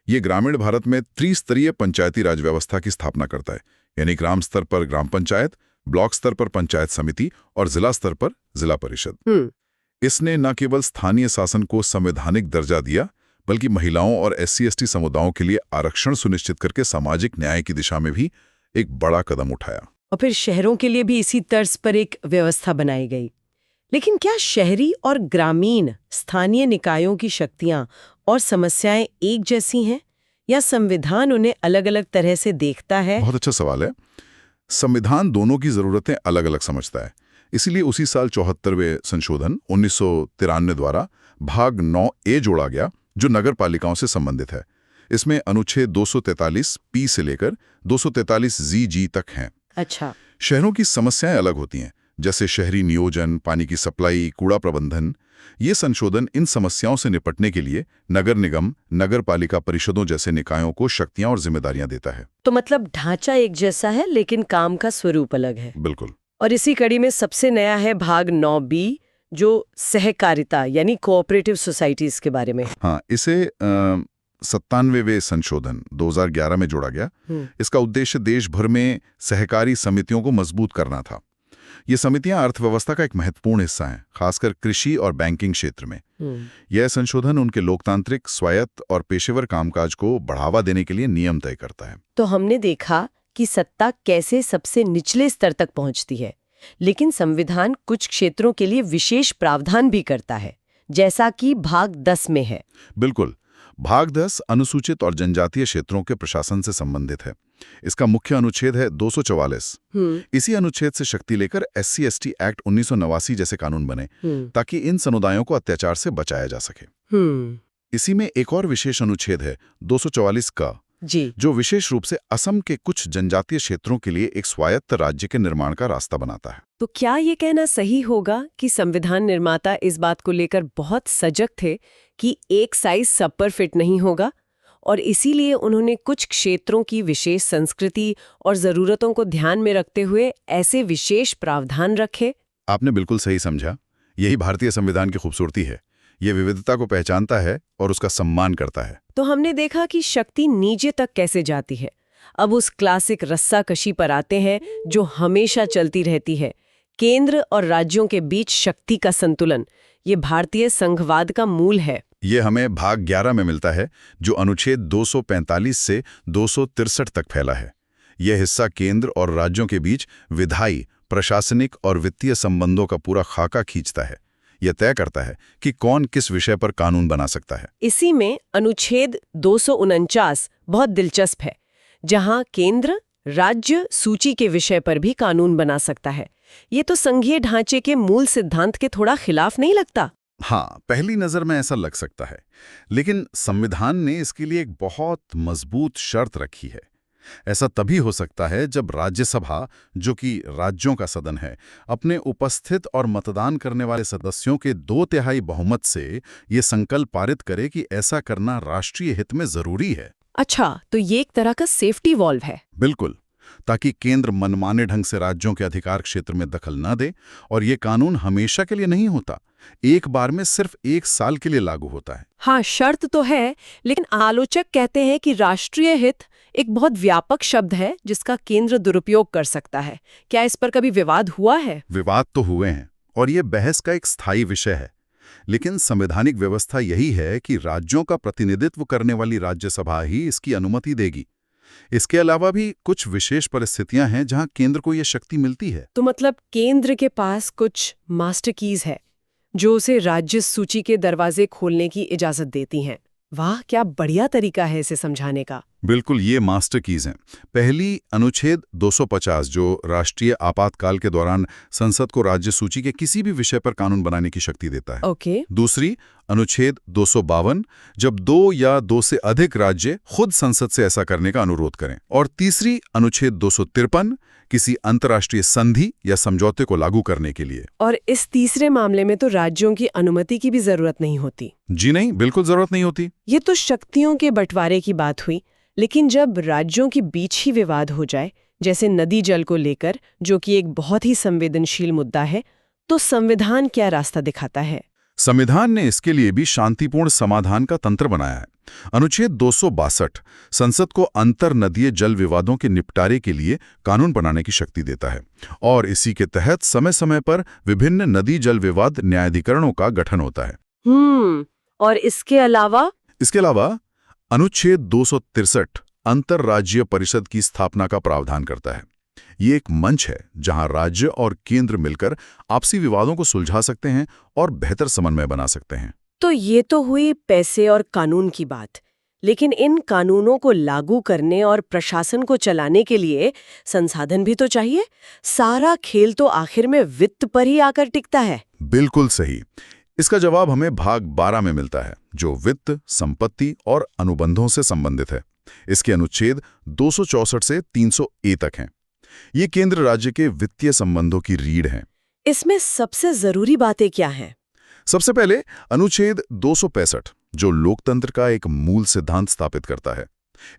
ये ग्रामीण भारत में त्रिस्तरीय पंचायती राज व्यवस्था की स्थापना करता है, यानी ग्राम स्तर पर ग्राम पंचायत, ब्लॉक स्तर पर पंचायत समिति और जिला स्तर पर जिला परिषद। इसने न केवल स्थानीय शासन को संवैधानिक दर्जा दिया, बल्कि महिलाओं और SC/ST समुदायों के लिए आरक्षण सुनिश्चित करके सामाजिक न्याय की दिशा में भी एक बड़ा कदम उठाया। और फिर शहरों के लिए भी इसी तर्ज पर एक व्यवस्था बनाई गई। लेकिन क्या शहरी और ग्रामीण स्थानीय निकायों की शक्तियां और समस्याएं एक जैसी हैं या संविधान उन्हें अलग अलग तरह से देखता है? बहुत अच्छा सवाल है। संविधान दोनों की जरूरतें अलग अलग समझता है। इसीलिए उसी साल 74वें संशोधन 1993 द्वारा भाग 9A जोड़ा गया, जो नगर पालिकाओं से संबंधित है। इसमें अनुच्छेद 243 पी से लेकर 243 जी तक हैं। अच्छा। शहरों की समस्याएं अलग होती हैं, जैसे शहरी नियोजन, पानी की सप्लाई, कूड़ा प्रबंधन। ये संशोधन इन समस्याओं से निपटने के लिए नगर निगम, नगर पालिका परिषदों जैसे निकायों को शक्तियां और जिम्मेदारियां देता है। तो मतलब ढांचा एक जैसा है, लेकिन काम का स्वरूप अलग है। बिल्कुल। और इसी कड़ी में सबसे नया है भाग 9B, जो सहकारिता यानी कोऑपरेटिव सोसाइटीज के बारे में। हाँ, इसे 97वें संशोधन 2011 में जोड़ा गया। इसका उद्देश्य देश भर में सहकारी समितियों को मजबूत करना था। ये समितियां अर्थव्यवस्था का एक महत्वपूर्ण हिस्सा हैं, खासकर कृषि और बैंकिंग क्षेत्र में। यह संशोधन उनके लोकतांत्रिक, स्वायत्त और पेशेवर कामकाज को बढ़ावा देने के लिए नियम तय करता है। तो हमने देखा कि सत्ता कैसे सबसे निचले स्तर तक पहुंचती है, लेकिन संविधान कुछ क्षेत्रों के लिए विशेष प्रावधान भी करता है, जैसा कि भाग 10 में है। बिल्कुल। भाग 10 अनुसूचित और जनजातीय क्षेत्रों के प्रशासन से संबंधित है। इसका मुख्य अनुच्छेद है 244। इसी अनुच्छेद से शक्ति लेकर SC/ST एक्ट 1989 जैसे कानून बने, ताकि इन समुदायों को अत्याचार से बचाया जा सके। इसी में एक और विशेष अनुच्छेद है 244 का, जो विशेष रूप से असम के कुछ जनजातीय क्षेत्रों के लिए एक स्वायत्त राज्य के निर्माण का रास्ता बनाता है। तो क्या ये कहना सही होगा कि संविधान निर्माता इस बात को लेकर बहुत सजग थे कि एक साइज सब पर फिट नहीं होगा, और इसीलिए उन्होंने कुछ क्षेत्रों की विशेष संस्कृति और जरूरतों को ध्यान में रखते हुए ऐसे विशेष प्रावधान रखे? आपने बिल्कुल सही समझा। यही भारतीय संविधान की खूबसूरती है। ये विविधता को पहचानता है और उसका सम्मान करता है। तो हमने देखा कि शक्ति नीचे तक कैसे जाती है। अब उस क्लासिक रस्साकशी पर आते हैं जो हमेशा चलती रहती है, केंद्र और राज्यों के बीच शक्ति का संतुलन। ये भारतीय संघवाद का मूल है। ये हमें भाग 11 में मिलता है, जो अनुच्छेद 245 से 263 तक फैला है। यह हिस्सा केंद्र और राज्यों के बीच विधायी, प्रशासनिक और वित्तीय संबंधों का पूरा खाका खींचता है। यह तय करता है कि कौन किस विषय पर कानून बना सकता है। इसी में अनुच्छेद 249 बहुत दिलचस्प है, जहां केंद्र राज्य सूची के विषय पर भी कानून बना सकता है। ये तो संघीय ढांचे के मूल सिद्धांत के थोड़ा खिलाफ नहीं लगता? हाँ, पहली नजर में ऐसा लग सकता है, लेकिन संविधान ने इसके लिए एक बहुत मजबूत शर्त रखी है। ऐसा तभी हो सकता है जब राज्यसभा, जो कि राज्यों का सदन है, अपने उपस्थित और मतदान करने वाले सदस्यों के 2/3 बहुमत से ये संकल्प पारित करे कि ऐसा करना राष्ट्रीय हित में जरूरी है। अच्छा, तो ये एक तरह का सेफ्टी वॉल्व है। बिल्कुल, ताकि केंद्र मनमाने ढंग से राज्यों के अधिकार क्षेत्र में दखल न दे। और ये कानून हमेशा के लिए नहीं होता, एक बार में सिर्फ 1 साल के लिए लागू होता है। हाँ, शर्त तो है, लेकिन आलोचक कहते हैं कि राष्ट्रीय हित एक बहुत व्यापक शब्द है जिसका केंद्र दुरुपयोग कर सकता है। क्या इस पर कभी विवाद हुआ है? विवाद तो हुए हैं, और ये बहस का एक स्थायी विषय है। लेकिन संवैधानिक व्यवस्था यही है कि राज्यों का प्रतिनिधित्व करने वाली राज्यसभा ही इसकी अनुमति देगी। इसके अलावा भी कुछ विशेष परिस्थितियां हैं जहां केंद्र को यह शक्ति मिलती है। तो मतलब केंद्र के पास कुछ मास्टर कीज है जो उसे राज्य सूची के दरवाजे खोलने की इजाजत देती हैं। वाह, क्या बढ़िया तरीका है इसे समझाने का। बिल्कुल, ये मास्टर कीज हैं। पहली, अनुच्छेद 250, जो राष्ट्रीय आपातकाल के दौरान संसद को राज्य सूची के किसी भी विषय पर कानून बनाने की शक्ति देता है। ओके। दूसरी, अनुच्छेद 252, जब 2 या 2 से अधिक राज्य खुद संसद से ऐसा करने का अनुरोध करें। और तीसरी, अनुच्छेद 253, किसी अंतर्राष्ट्रीय संधि या समझौते को लागू करने के लिए। और इस तीसरे मामले में तो राज्यों की अनुमति की भी जरूरत नहीं होती। जी नहीं, बिल्कुल जरूरत नहीं होती। ये तो शक्तियों के बंटवारे की बात हुई, लेकिन जब राज्यों के बीच ही विवाद हो जाए, जैसे नदी जल को लेकर, जो कि एक बहुत ही संवेदनशील मुद्दा है, तो संविधान क्या रास्ता दिखाता है? संविधान ने इसके लिए भी शांतिपूर्ण समाधान का तंत्र बनाया है। अनुच्छेद 262 संसद को अंतर नदीय जल विवादों के निपटारे के लिए कानून बनाने की शक्ति देता है, और इसी के तहत समय समय पर विभिन्न नदी जल विवाद न्यायाधिकरणों का गठन होता है। और इसके अलावा अनुच्छेद 263 अंतर्राज्यीय परिषद की स्थापना का प्रावधान करता है। ये एक मंच है जहां राज्य और केंद्र मिलकर आपसी विवादों को सुलझा सकते हैं और बेहतर समन्वय बना सकते हैं। तो ये तो हुई पैसे और कानून की बात, लेकिन इन कानूनों को लागू करने और प्रशासन को चलाने के लिए संसाधन भी तो चाहिए। सारा खेल तो आखिर में वित्त पर ही आकर टिकता है। बिल्कुल सही। इसका जवाब हमें भाग 12 में मिलता है, जो वित्त, संपत्ति और अनुबंधों से संबंधित है। इसके अनुच्छेद 264 से 300 तक हैं। ये केंद्र राज्य के वित्तीय संबंधों की रीढ़ हैं। इसमें सबसे जरूरी बातें क्या हैं? सबसे पहले अनुच्छेद 265, जो लोकतंत्र का एक मूल सिद्धांत स्थापित करता है।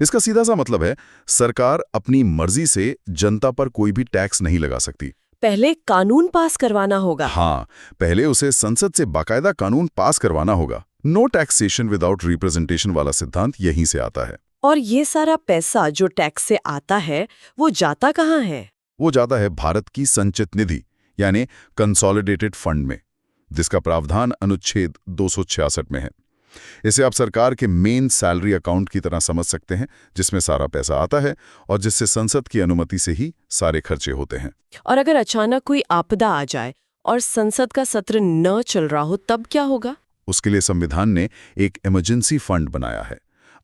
इसका सीधा सा मतलब है, सरकार अपनी मर्जी से जनता पर कोई भी टैक्स नहीं लगा सकती। पहले कानून पास करवाना होगा। हाँ, पहले उसे संसद से बाकायदा कानून पास करवाना होगा। नो टैक्सेशन विदाउट रिप्रेजेंटेशन वाला सिद्धांत यहीं से आता है। और ये सारा पैसा जो टैक्स से आता है, वो जाता कहाँ है? वो जाता है भारत की संचित निधि, यानी कंसोलिडेटेड फंड में, जिसका प्रावधान अनुच्छेद 266 में है। इसे आप सरकार के मेन सैलरी अकाउंट की तरह समझ सकते हैं, जिसमें सारा पैसा आता है और जिससे संसद की अनुमति से ही सारे खर्चे होते हैं। और अगर अचानक कोई आपदा आ जाए और संसद का सत्र न चल रहा हो, तब क्या होगा? उसके लिए संविधान ने एक इमरजेंसी फंड बनाया है,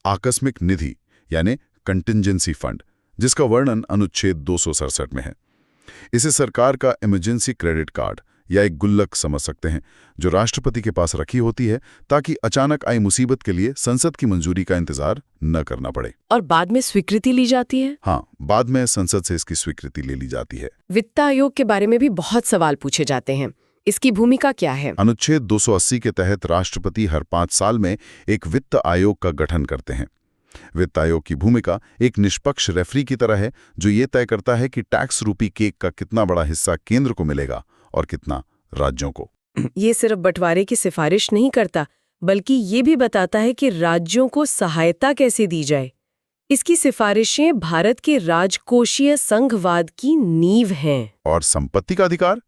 आकस्मिक निधि यानी कंटिंजेंसी फंड, जिसका वर्णन अनुच्छेद 267 में है। इसे सरकार का इमरजेंसी क्रेडिट कार्ड या एक गुल्लक समझ सकते हैं, जो राष्ट्रपति के पास रखी होती है ताकि अचानक आई मुसीबत के लिए संसद की मंजूरी का इंतजार न करना पड़े। और बाद में स्वीकृति ली जाती है? हाँ, बाद में संसद से इसकी स्वीकृति ले ली जाती है। वित्त आयोग के बारे में भी बहुत सवाल पूछे जाते हैं। इसकी भूमिका क्या है? अनुच्छेद 280 के तहत राष्ट्रपति हर 5 साल में एक वित्त आयोग का गठन करते हैं। वित्त आयोग की भूमिका एक निष्पक्ष रेफरी की तरह है, जो ये तय करता है कि टैक्स रूपी केक का कितना बड़ा हिस्सा केंद्र को मिलेगा और कितना राज्यों को। ये सिर्फ बंटवारे की सिफारिश नहीं करता, बल्कि ये भी बताता है कि राज्यों को सहायता कैसे दी जाए। इसकी सिफारिशें भारत के राजकोषीय संघवाद की नींव हैं। और संपत्ति का अधिकार,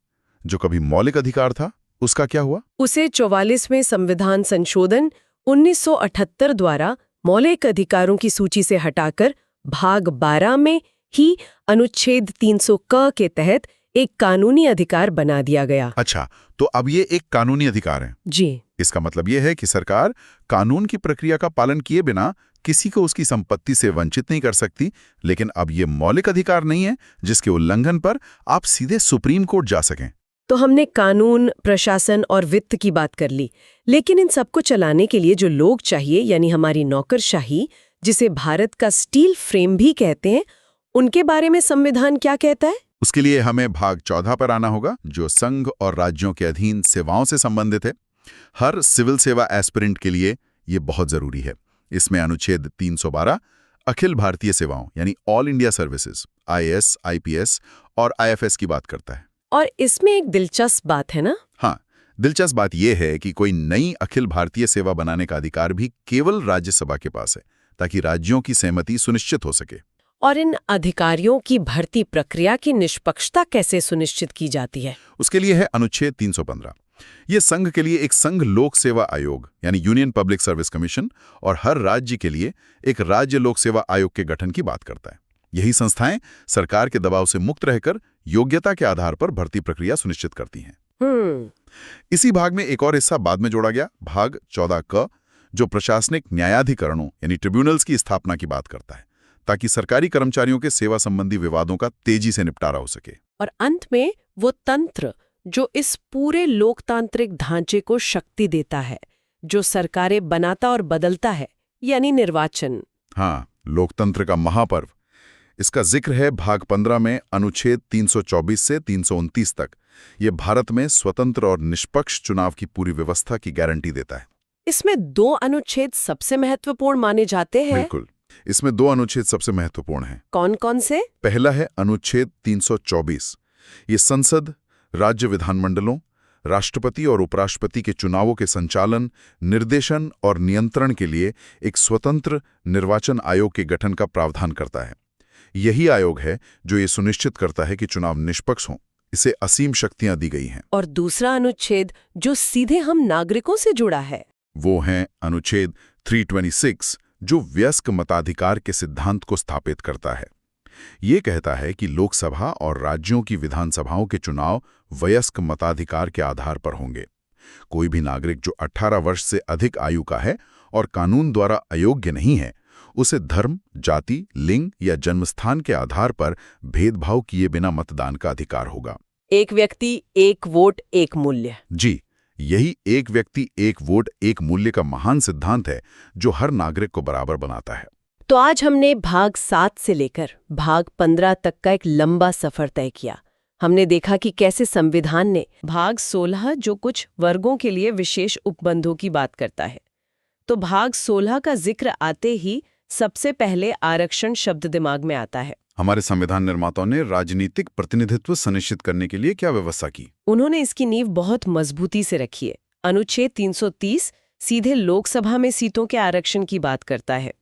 जो कभी मौलिक अधिकार था, उसका क्या हुआ? उसे 44वें संविधान संशोधन 1978 द्वारा मौलिक अधिकारों की सूची से हटाकर भाग 12 में ही अनुच्छेद 300 क के तहत एक कानूनी अधिकार बना दिया गया। अच्छा, तो अब ये एक कानूनी अधिकार है। जी। इसका मतलब ये है कि सरकार कानून की प्रक्रिया का पालन किए बिना किसी को उसकी संपत्ति से वंचित नहीं कर सकती, लेकिन अब ये मौलिक अधिकार नहीं है जिसके उल्लंघन पर आप सीधे सुप्रीम कोर्ट जा सकें। तो हमने कानून, प्रशासन और वित्त की बात कर ली, लेकिन इन सबको चलाने के लिए जो लोग चाहिए, यानी हमारी नौकरशाही, जिसे भारत का स्टील फ्रेम भी कहते हैं, उनके बारे में संविधान क्या कहता है? उसके लिए हमें भाग 14 पर आना होगा, जो संघ और राज्यों के अधीन सेवाओं से संबंधित है। हर सिविल सेवा एस्पिरेंट के लिए ये बहुत जरूरी है। इसमें अनुच्छेद 312 अखिल भारतीय सेवाओं यानी all India services, IAS, IPS और IFS की बात करता है। और इसमें एक दिलचस्प बात है ना? हाँ, दिलचस्प बात यह है कि कोई नई अखिल भारतीय सेवा बनाने का अधिकार भी केवल राज्यसभा के पास है, ताकि राज्यों की सहमति सुनिश्चित हो सके। और इन अधिकारियों की भर्ती प्रक्रिया की निष्पक्षता कैसे सुनिश्चित की जाती है? उसके लिए है अनुच्छेद 315। ये संघ के लिए एक संघ लोक सेवा आयोग यानी यूनियन पब्लिक सर्विस कमीशन और हर राज्य के लिए एक राज्य लोक सेवा आयोग के गठन की बात करता है। यही संस्थाएं सरकार के दबाव से मुक्त रहकर योग्यता के आधार पर भर्ती प्रक्रिया सुनिश्चित करती हैं। इसी भाग में एक और हिस्सा बाद में जोड़ा गया, भाग 14 क, जो प्रशासनिक न्यायाधिकरणों यानी ट्रिब्यूनल्स की स्थापना की बात करता है, ताकि सरकारी कर्मचारियों के सेवा संबंधी विवादों का तेजी से निपटारा हो सके। और अंत में वो तंत्र जो इस पूरे लोकतांत्रिक ढांचे को शक्ति देता है, जो सरकारें बनाता और बदलता है, यानी निर्वाचन। हाँ, लोकतंत्र का महापर्व। इसका जिक्र है भाग 15 में अनुच्छेद 324 से 329 तक। ये भारत में स्वतंत्र और निष्पक्ष चुनाव की पूरी व्यवस्था की गारंटी देता है। इसमें 2 अनुच्छेद सबसे महत्वपूर्ण माने जाते हैं। बिल्कुल, इसमें 2 अनुच्छेद सबसे महत्वपूर्ण हैं। कौन कौन से? पहला है अनुच्छेद 324। ये संसद, राज्य विधानमंडलों, राष्ट्रपति और उपराष्ट्रपति के चुनावों के संचालन, निर्देशन और नियंत्रण के लिए एक स्वतंत्र निर्वाचन आयोग के गठन का प्रावधान करता है। यही आयोग है जो ये सुनिश्चित करता है कि चुनाव निष्पक्ष हों। इसे असीम शक्तियां दी गई हैं। और दूसरा अनुच्छेद जो सीधे हम नागरिकों से जुड़ा है, वो है अनुच्छेद 326, जो वयस्क मताधिकार के सिद्धांत को स्थापित करता है। ये कहता है कि लोकसभा और राज्यों की विधानसभाओं के चुनाव वयस्क मताधिकार के आधार पर होंगे। कोई भी नागरिक जो 18 वर्ष से अधिक आयु का है और कानून द्वारा अयोग्य नहीं है, उसे धर्म, जाति, लिंग या जन्मस्थान के आधार पर भेदभाव किए बिना मतदान का अधिकार होगा। एक व्यक्ति, एक वोट, एक मूल्य। जी, यही एक व्यक्ति एक वोट एक मूल्य का महान सिद्धांत है जो हर नागरिक को बराबर बनाता है। तो आज हमने भाग 7 से लेकर भाग 15 तक का एक लंबा सफर तय किया। हमने देखा कि कैसे संविधान ने भाग 16 जो कुछ वर्गों के लिए विशेष उपबंधों की बात करता है, तो भाग 16 का जिक्र आते ही सबसे पहले आरक्षण शब्द दिमाग में आता है। हमारे संविधान निर्माताओं ने राजनीतिक प्रतिनिधित्व सुनिश्चित करने के लिए क्या व्यवस्था की? उन्होंने इसकी नींव बहुत मजबूती से रखी है। अनुच्छेद 330 सीधे लोकसभा में सीटों के आरक्षण की बात करता है।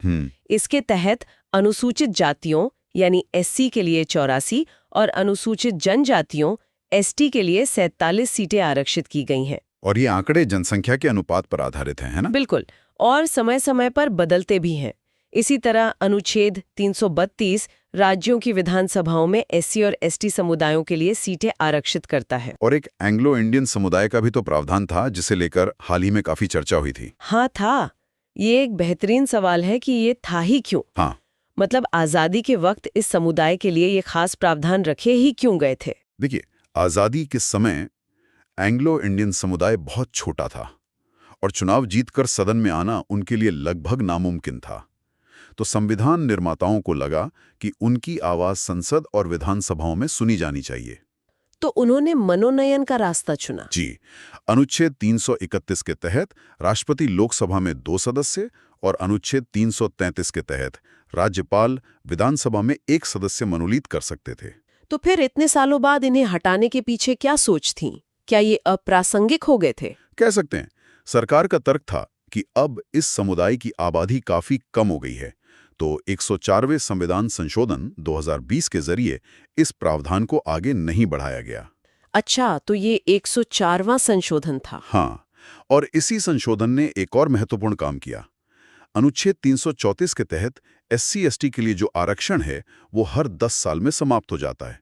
इसके तहत अनुसूचित जातियों यानी एससी के लिए 84 और अनुसूचित जनजातियों एसटी के लिए 47 सीटें आरक्षित की गई हैं। और ये आंकड़े जनसंख्या के अनुपात पर आधारित हैं, है ना? बिल्कुल, और समय समय पर बदलते भी हैं। इसी तरह अनुच्छेद 332 राज्यों की विधानसभाओं में एससी और एसटी समुदायों के लिए सीटें आरक्षित करता है। और एक एंग्लो इंडियन समुदाय का भी तो प्रावधान था जिसे लेकर हाल ही में काफी चर्चा हुई थी। हाँ था। ये एक बेहतरीन सवाल है कि ये था ही क्यों। हाँ, मतलब आजादी के वक्त इस समुदाय के लिए ये खास प्रावधान रखे ही क्यों गए थे? देखिए, आजादी के समय एंग्लो इंडियन समुदाय बहुत छोटा था और चुनाव जीतकर सदन में आना उनके लिए लगभग नामुमकिन था। तो संविधान निर्माताओं को लगा कि उनकी आवाज संसद और विधानसभाओं में सुनी जानी चाहिए। तो उन्होंने मनोनयन का रास्ता चुना। जी, अनुच्छेद 331 के तहत राष्ट्रपति लोकसभा में 2 सदस्य और अनुच्छेद 333 के तहत राज्यपाल विधानसभा में 1 सदस्य मनोनीत कर सकते थे। तो फिर इतने सालों बाद इन्हें हटाने के पीछे क्या सोच थी? क्या ये अप्रासंगिक हो गए थे? कह सकते हैं। सरकार का तर्क था कि अब इस समुदाय की आबादी काफी कम हो गई है, तो 104वें संविधान संशोधन 2020 के जरिए इस प्रावधान को आगे नहीं बढ़ाया गया। अच्छा, तो ये 104वां संशोधन था। हाँ, और इसी संशोधन ने एक और महत्वपूर्ण काम किया। अनुच्छेद 334 के तहत SC/ST के लिए जो आरक्षण है वो हर 10 साल में समाप्त हो जाता है,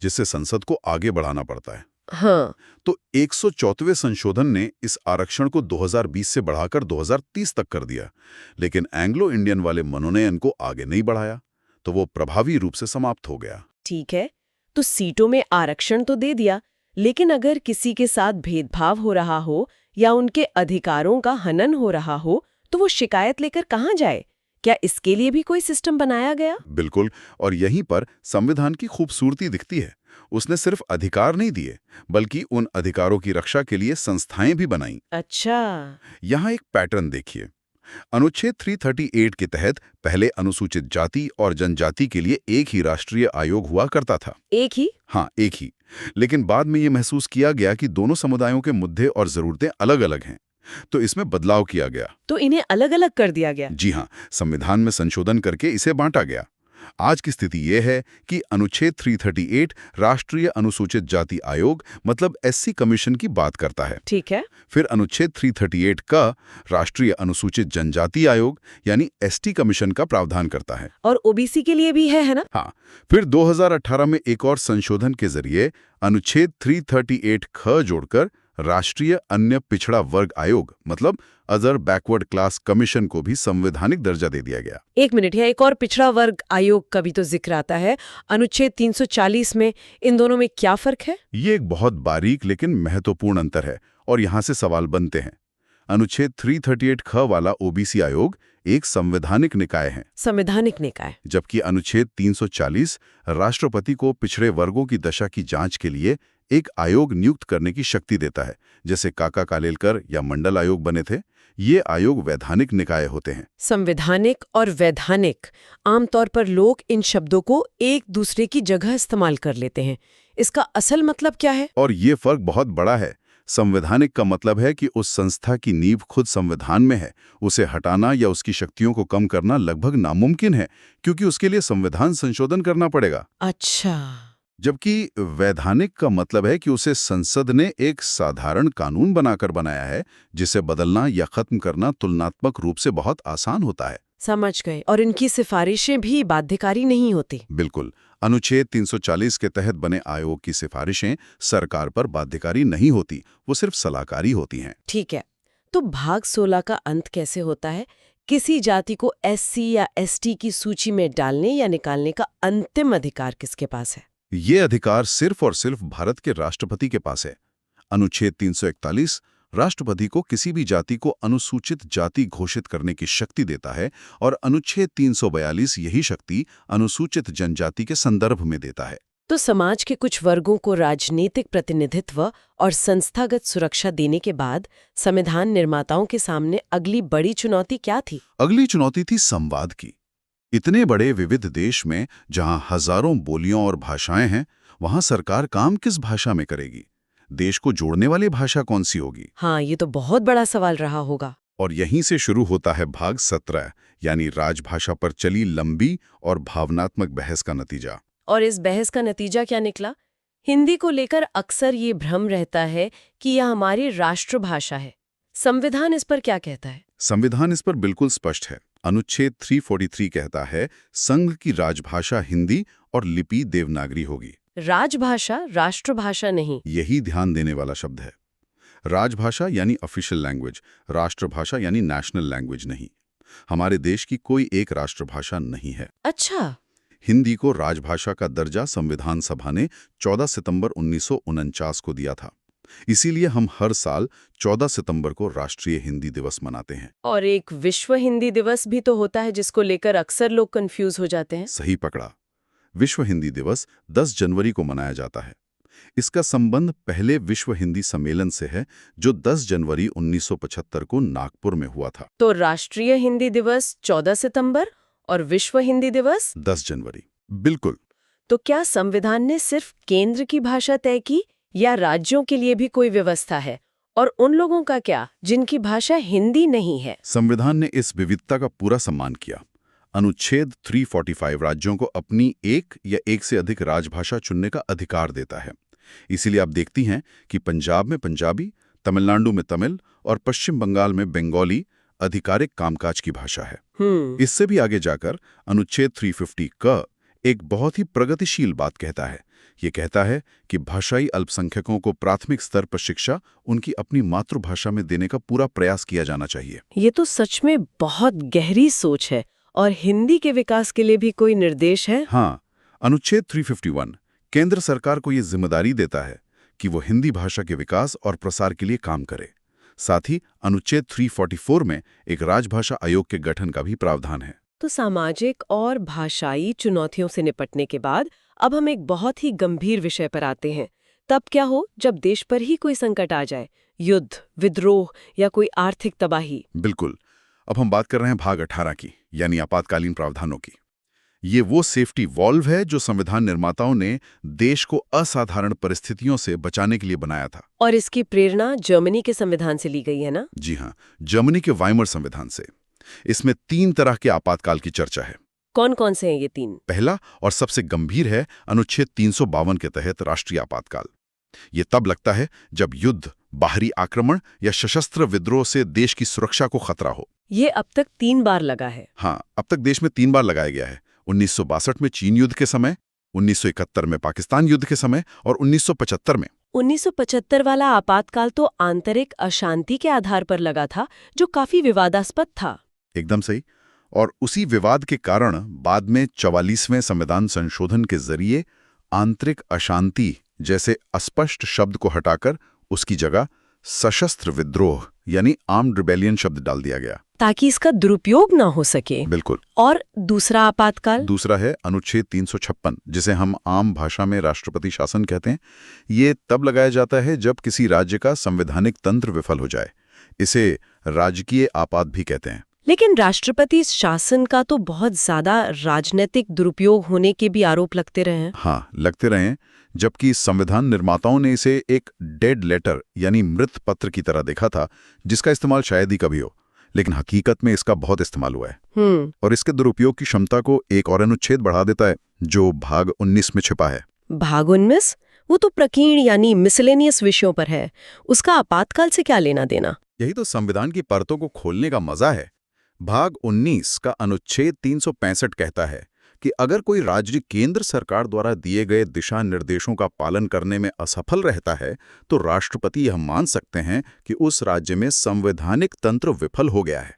जिससे संसद को आगे बढ़ाना पड़ता है। हाँ, तो 104वें संशोधन ने इस आरक्षण को 2020 से बढ़ाकर 2030 तक कर दिया, लेकिन एंग्लो इंडियन वाले मनोनयन को आगे नहीं बढ़ाया, तो वो प्रभावी रूप से समाप्त हो गया। ठीक है, तो सीटों में आरक्षण तो दे दिया, लेकिन अगर किसी के साथ भेदभाव हो रहा हो या उनके अधिकारों का हनन हो रहा हो, तो वो शिकायत लेकर कहाँ जाए? क्या इसके लिए भी कोई सिस्टम बनाया गया? बिल्कुल, और यहीं पर संविधान की खूबसूरती दिखती है। उसने सिर्फ अधिकार नहीं दिए, बल्कि उन अधिकारों की रक्षा के लिए संस्थाएं भी बनाईं। अच्छा, यहाँ एक पैटर्न देखिए। अनुच्छेद 338 के तहत पहले अनुसूचित जाति और जनजाति के लिए एक ही राष्ट्रीय आयोग हुआ करता था। एक ही? हाँ, एक ही। लेकिन बाद में ये महसूस किया गया कि दोनों समुदायों के मुद्दे और जरूरतें अलग-अलग हैं, तो इसमें बदलाव किया गया। तो इन्हें अलग-अलग कर दिया गया? जी हाँ, संविधान में संशोधन करके इसे बांटा गया। आज की स्थिति यह है कि अनुच्छेद 338 राष्ट्रीय अनुसूचित जाति आयोग मतलब SC कमीशन की बात करता है। ठीक है। फिर अनुच्छेद 338 का राष्ट्रीय अनुसूचित जनजाति आयोग यानी ST कमीशन का प्रावधान करता है। और OBC के लिए भी है ना? हाँ, फिर 2018 में एक और संशोधन के जरिए अनुच्छेद 338 ख जोड़कर राष्ट्रीय अन्य पिछड़ा वर्ग आयोग मतलब अदर बैकवर्ड क्लास कमीशन को भी संवैधानिक दर्जा दे दिया गया। एक मिनट, यहाँ एक और पिछड़ा वर्ग आयोग का भी तो जिक्र आता है अनुच्छेद 340 में। इन दोनों में क्या फर्क है? ये एक बहुत बारीक लेकिन महत्वपूर्ण अंतर है और यहाँ से सवाल बनते हैं। अनुच्छेद 338 ख वाला OBC आयोग एक संवैधानिक निकाय है। संवैधानिक निकाय। जबकि अनुच्छेद 340 राष्ट्रपति को पिछड़े वर्गों की दशा की जांच के लिए एक आयोग नियुक्त करने की शक्ति देता है, जैसे काका कालेलकर या मंडल आयोग बने थे। ये आयोग वैधानिक निकाय होते हैं। संवैधानिक और वैधानिक, आमतौर पर लोग इन शब्दों को एक दूसरे की जगह इस्तेमाल कर लेते हैं। इसका असल मतलब क्या है? और ये फर्क बहुत बड़ा है। संवैधानिक का मतलब है कि उस संस्था की नींव खुद संविधान में है। उसे हटाना या उसकी शक्तियों को कम करना लगभग नामुमकिन है, क्योंकि उसके लिए संविधान संशोधन करना पड़ेगा। अच्छा। जबकि वैधानिक का मतलब है कि उसे संसद ने एक साधारण कानून बनाकर बनाया है, जिसे बदलना या खत्म करना तुलनात्मक रूप से बहुत आसान होता है। समझ गए। और इनकी सिफारिशें भी बाध्यकारी नहीं होती? बिल्कुल। अनुच्छेद 340 के तहत बने आयोग की सिफारिशें सरकार पर बाध्यकारी नहीं होती, वो सिर्फ सलाहकारी होती हैं। ठीक है। तो भाग 16 का अंत कैसे होता है? किसी जाति को SC या ST की सूची में डालने या निकालने का अंतिम अधिकार किसके पास है? ये अधिकार सिर्फ और सिर्फ भारत के राष्ट्रपति के पास है। अनुच्छेद 341 राष्ट्रपति को किसी भी जाति को अनुसूचित जाति घोषित करने की शक्ति देता है और अनुच्छेद 342 यही शक्ति अनुसूचित जनजाति के संदर्भ में देता है। तो समाज के कुछ वर्गों को राजनीतिक प्रतिनिधित्व और संस्थागत सुरक्षा देने के बाद संविधान निर्माताओं के सामने अगली बड़ी चुनौती क्या थी? अगली चुनौती थी संवाद की। इतने बड़े विविध देश में जहां हजारों बोलियों और भाषाएं हैं, वहां सरकार काम किस भाषा में करेगी? देश को जोड़ने वाली भाषा कौन सी होगी? हाँ, ये तो बहुत बड़ा सवाल रहा होगा। और यहीं से शुरू होता है भाग 17, यानी राजभाषा पर चली लंबी और भावनात्मक बहस का नतीजा। और इस बहस का नतीजा क्या निकला? हिंदी को लेकर अक्सर ये भ्रम रहता है कि यह हमारी राष्ट्रभाषा है। संविधान इस पर क्या कहता है? संविधान इस पर बिल्कुल स्पष्ट है। अनुच्छेद 343 कहता है, संघ की राजभाषा हिंदी और लिपि देवनागरी होगी। राजभाषा, राष्ट्रभाषा नहीं। यही ध्यान देने वाला शब्द है। राजभाषा यानी ऑफिशियल लैंग्वेज, राष्ट्रभाषा यानी नेशनल लैंग्वेज नहीं। हमारे देश की कोई एक राष्ट्रभाषा नहीं है। अच्छा। हिंदी को राजभाषा का दर्जा संविधान सभा ने 14 सितंबर 1949 को दिया था। इसीलिए हम हर साल 14 सितंबर को राष्ट्रीय हिंदी दिवस मनाते हैं। और एक विश्व हिंदी दिवस भी तो होता है, जिसको लेकर अक्सर लोग कंफ्यूज हो जाते हैं। सही पकड़ा। विश्व हिंदी दिवस 10 जनवरी को मनाया जाता है। इसका संबंध पहले विश्व हिंदी सम्मेलन से है, जो 10 जनवरी 1975 को नागपुर में हुआ था। तो राष्ट्रीय हिंदी दिवस 14 सितंबर और विश्व हिंदी दिवस 10 जनवरी। बिल्कुल। तो क्या संविधान ने सिर्फ केंद्र की भाषा तय की, या राज्यों के लिए भी कोई व्यवस्था है? और उन लोगों का क्या, जिनकी भाषा हिंदी नहीं है? संविधान ने इस विविधता का पूरा सम्मान किया। अनुच्छेद 345 राज्यों को अपनी एक या एक से अधिक राजभाषा चुनने का अधिकार देता है। इसीलिए आप देखती हैं कि पंजाब में पंजाबी, तमिलनाडु में तमिल और पश्चिम बंगाल में बंगाली आधिकारिक कामकाज की भाषा है। इससे भी आगे जाकर अनुच्छेद 350 क एक बहुत ही प्रगतिशील बात कहता है। ये कहता है कि भाषाई अल्पसंख्यकों को प्राथमिक स्तर पर शिक्षा उनकी अपनी मातृभाषा में देने का पूरा प्रयास किया जाना चाहिए। ये तो सच में बहुत गहरी सोच है। और हिंदी के विकास के लिए भी कोई निर्देश है? हाँ, अनुच्छेद 351 केंद्र सरकार को ये जिम्मेदारी देता है कि वो हिंदी भाषा के विकास और प्रसार के लिए काम करे। साथ ही अनुच्छेद 344 में एक राजभाषा आयोग के गठन का भी प्रावधान है। तो सामाजिक और भाषाई चुनौतियों से निपटने के बाद अब हम एक बहुत ही गंभीर विषय पर आते हैं। तब क्या हो जब देश पर ही कोई संकट आ जाए, युद्ध, विद्रोह या कोई आर्थिक तबाही? बिल्कुल। अब हम बात कर रहे हैं भाग 18 की, यानी आपातकालीन प्रावधानों की। ये वो सेफ्टी वॉल्व है जो संविधान निर्माताओं ने देश को असाधारण परिस्थितियों से बचाने के लिए बनाया था। और इसकी प्रेरणा जर्मनी के संविधान से ली गई है ना? जी हाँ, जर्मनी के वाइमर संविधान से। इसमें 3 तरह के आपातकाल की चर्चा है। कौन कौन से हैं ये 3? पहला और सबसे गंभीर है अनुच्छेद 352 के तहत राष्ट्रीय आपातकाल। ये तब लगता है जब युद्ध, बाहरी आक्रमण या सशस्त्र विद्रोह से देश की सुरक्षा को खतरा हो। ये अब तक 3 बार लगा है। हाँ, अब तक देश में 3 बार लगाया गया है। 1962 में चीन युद्ध के समय, 1971 में पाकिस्तान युद्ध के समय और 1975 में। 1975 वाला आपातकाल तो आंतरिक अशांति के आधार पर लगा था, जो काफी विवादास्पद था। एकदम सही। और उसी विवाद के कारण बाद में 44वें संविधान संशोधन के जरिए आंतरिक अशांति जैसे अस्पष्ट शब्द को हटाकर उसकी जगह सशस्त्र विद्रोह यानी आर्म्ड रिबेलियन शब्द डाल दिया गया, ताकि इसका दुरुपयोग ना हो सके। बिल्कुल। और दूसरा आपातकाल? दूसरा है अनुच्छेद 356, जिसे हम आम भाषा में राष्ट्रपति शासन कहते हैं। ये तब लगाया जाता है जब किसी राज्य का संवैधानिक तंत्र विफल हो जाए। इसे राजकीय आपात भी कहते हैं। लेकिन राष्ट्रपति शासन का तो बहुत ज्यादा राजनीतिक दुरुपयोग होने के भी आरोप लगते रहे हैं। हाँ, लगते रहे हैं, जबकि संविधान निर्माताओं ने इसे एक डेड लेटर यानी मृत पत्र की तरह देखा था, जिसका इस्तेमाल शायद ही कभी हो। लेकिन हकीकत में इसका बहुत इस्तेमाल हुआ है। और इसके दुरुपयोग की क्षमता को एक और अनुच्छेद बढ़ा देता है, जो भाग 19 में छिपा है। भाग 19? वो तो प्रकीर्ण यानी मिसलेनियस विषयों पर है। उसका आपातकाल से क्या लेना देना? यही तो संविधान की परतों को खोलने का मजा है। भाग 19 का अनुच्छेद 365 कहता है कि अगर कोई राज्य केंद्र सरकार द्वारा दिए गए दिशा निर्देशों का पालन करने में असफल रहता है, तो राष्ट्रपति यह मान सकते हैं कि उस राज्य में संवैधानिक तंत्र विफल हो गया है।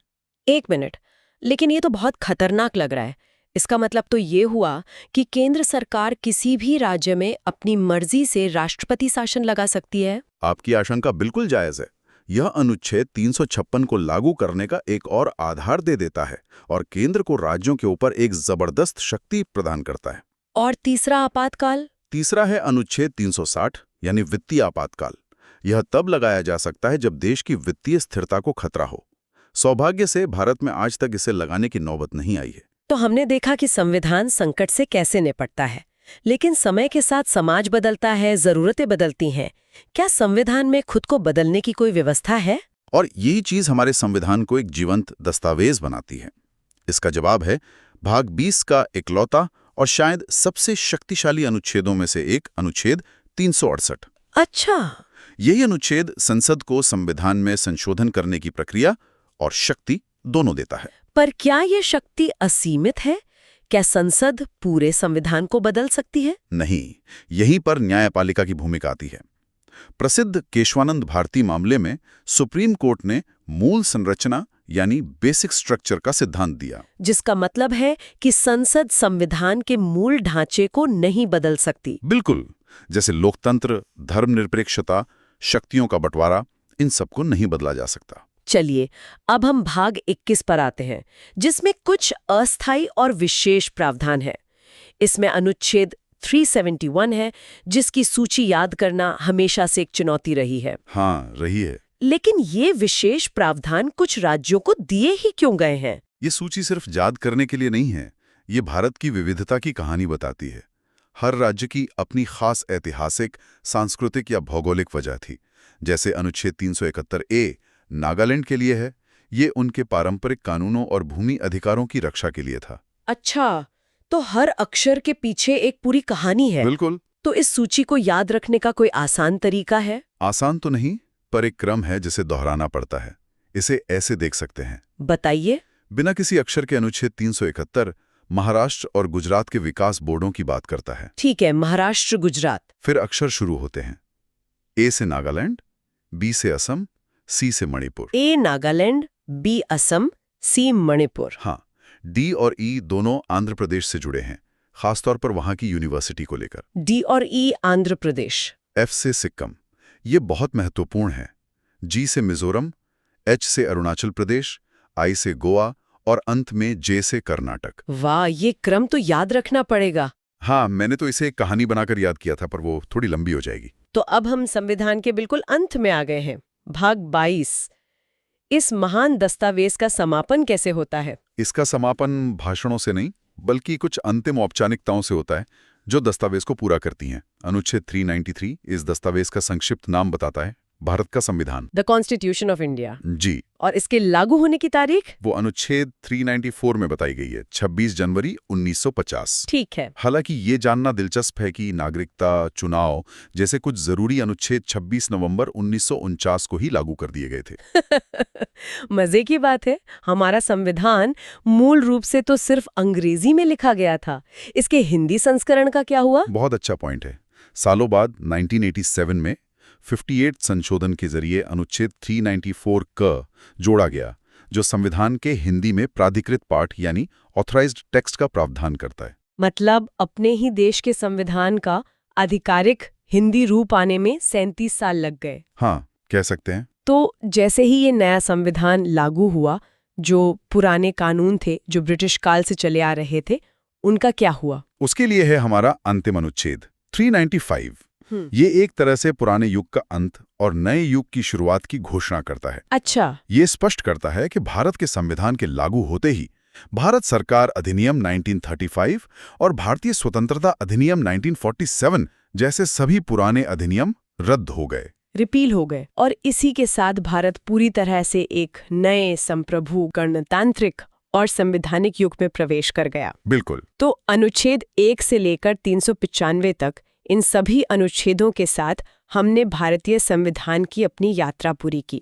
1 मिनट, लेकिन ये तो बहुत खतरनाक लग रहा है। इसका मतलब तो ये हुआ कि केंद्र सरकार किसी भी राज्य में अपनी मर्जी से राष्ट्रपति शासन लगा सकती है? आपकी आशंका बिल्कुल जायज है। यह अनुच्छेद 356 को लागू करने का एक और आधार दे देता है और केंद्र को राज्यों के ऊपर एक जबरदस्त शक्ति प्रदान करता है। और तीसरा आपातकाल? तीसरा है अनुच्छेद 360 यानी वित्तीय आपातकाल। यह तब लगाया जा सकता है जब देश की वित्तीय स्थिरता को खतरा हो। सौभाग्य से भारत में आज तक इसे लगाने की नौबत नहीं आई है। तो हमने देखा कि संविधान संकट से कैसे निपटता है, लेकिन समय के साथ समाज बदलता है, जरूरतें बदलती हैं। क्या संविधान में खुद को बदलने की कोई व्यवस्था है? और यही चीज हमारे संविधान को एक जीवंत दस्तावेज बनाती है। इसका जवाब है भाग 20 का इकलौता और शायद सबसे शक्तिशाली अनुच्छेदों में से एक अनुच्छेद 368। अच्छा, यही अनुच्छेद संसद को संविधान में संशोधन करने की प्रक्रिया और शक्ति दोनों देता है। पर क्या ये शक्ति असीमित है? क्या संसद पूरे संविधान को बदल सकती है? नहीं, यहीं पर न्यायपालिका की भूमिका आती है। प्रसिद्ध केशवानंद भारती मामले में सुप्रीम कोर्ट ने मूल संरचना यानी बेसिक स्ट्रक्चर का सिद्धांत दिया, जिसका मतलब है कि संसद संविधान के मूल ढांचे को नहीं बदल सकती। बिल्कुल, जैसे लोकतंत्र, धर्मनिरपेक्षता, शक्तियों का बंटवारा, इन सबको नहीं बदला जा सकता। चलिए, अब हम भाग 21 पर आते हैं, जिसमें कुछ अस्थायी और विशेष प्रावधान है। इसमें अनुच्छेद 371 है, जिसकी सूची याद करना हमेशा से एक चुनौती रही है। हाँ, रही है। लेकिन ये विशेष प्रावधान कुछ राज्यों को दिए ही क्यों गए हैं? ये सूची सिर्फ याद करने के लिए नहीं है, ये भारत की विविधता की कहानी बताती है। हर राज्य की अपनी खास ऐतिहासिक, सांस्कृतिक या भौगोलिक वजह थी। जैसे अनुच्छेद 371A नागालैंड के लिए है, ये उनके पारंपरिक कानूनों और भूमि अधिकारों की रक्षा के लिए था। अच्छा, तो हर अक्षर के पीछे एक पूरी कहानी है। बिल्कुल। तो इस सूची को याद रखने का कोई आसान तरीका है? आसान तो नहीं, पर एक क्रम है जिसे दोहराना पड़ता है। इसे ऐसे देख सकते हैं। बताइए। बिना किसी अक्षर के अनुच्छेद 371 महाराष्ट्र और गुजरात के विकास बोर्डों की बात करता है। ठीक है, महाराष्ट्र, गुजरात। फिर अक्षर शुरू होते हैं। ए से नागालैंड, बी से असम, सी से मणिपुर। ए नागालैंड, बी असम, सी मणिपुर। हाँ, डी और ई दोनों आंध्र प्रदेश से जुड़े हैं, खासतौर पर वहां की यूनिवर्सिटी को लेकर। डी और ई आंध्र प्रदेश। एफ से सिक्किम, ये बहुत महत्वपूर्ण है। जी से मिजोरम, एच से अरुणाचल प्रदेश, आई से गोवा और अंत में जे से कर्नाटक। वाह, ये क्रम तो याद रखना पड़ेगा। हाँ, मैंने तो इसे एक कहानी बनाकर याद किया था, पर वो थोड़ी लंबी हो जाएगी। तो अब हम संविधान के बिल्कुल अंत में आ गए हैं। भाग 22। इस महान दस्तावेज का समापन कैसे होता है? इसका समापन भाषणों से नहीं, बल्कि कुछ अंतिम औपचारिकताओं से होता है, जो दस्तावेज को पूरा करती हैं। अनुच्छेद 393 इस दस्तावेज का संक्षिप्त नाम बताता है, भारत का संविधान, द कॉन्स्टिट्यूशन ऑफ इंडिया। जी। और इसके लागू होने की तारीख? वो अनुच्छेद 394 में बताई गई है, 26 जनवरी 1950। ठीक है। हालांकि ये जानना दिलचस्प है कि नागरिकता, चुनाव जैसे कुछ जरूरी अनुच्छेद 26 नवंबर 1949 को ही लागू कर दिए गए थे। मजे की बात है, हमारा संविधान मूल रूप से तो सिर्फ अंग्रेजी में लिखा गया था। इसके हिंदी संस्करण का क्या हुआ? बहुत अच्छा पॉइंट है। सालों बाद 1987 में 58 संशोधन के जरिए अनुच्छेद 394 क जोड़ा गया, जो संविधान के हिंदी में प्राधिकृत पाठ यानी ऑथराइज्ड टेक्स्ट का प्रावधान करता है। मतलब अपने ही देश के संविधान का आधिकारिक हिंदी रूप आने में 37 साल लग गए। हाँ, कह सकते हैं। तो जैसे ही ये नया संविधान लागू हुआ, जो पुराने कानून थे जो ब्रिटिश काल से चले आ रहे थे, उनका क्या हुआ? उसके लिए है हमारा अंतिम अनुच्छेद 395। ये एक तरह से पुराने युग का अंत और नए युग की शुरुआत की घोषणा करता है। अच्छा। ये स्पष्ट करता है कि भारत के संविधान के लागू होते ही भारत सरकार अधिनियम 1935 और भारतीय स्वतंत्रता अधिनियम 1947 जैसे सभी पुराने अधिनियम रद्द हो गए, रिपील हो गए, और इसी के साथ भारत पूरी तरह से एक नए संप्रभु, गणतांत्रिक और संवैधानिक युग में प्रवेश कर गया। बिल्कुल। तो अनुच्छेद 1 से लेकर 395 तक इन सभी अनुच्छेदों के साथ हमने भारतीय संविधान की अपनी यात्रा पूरी की।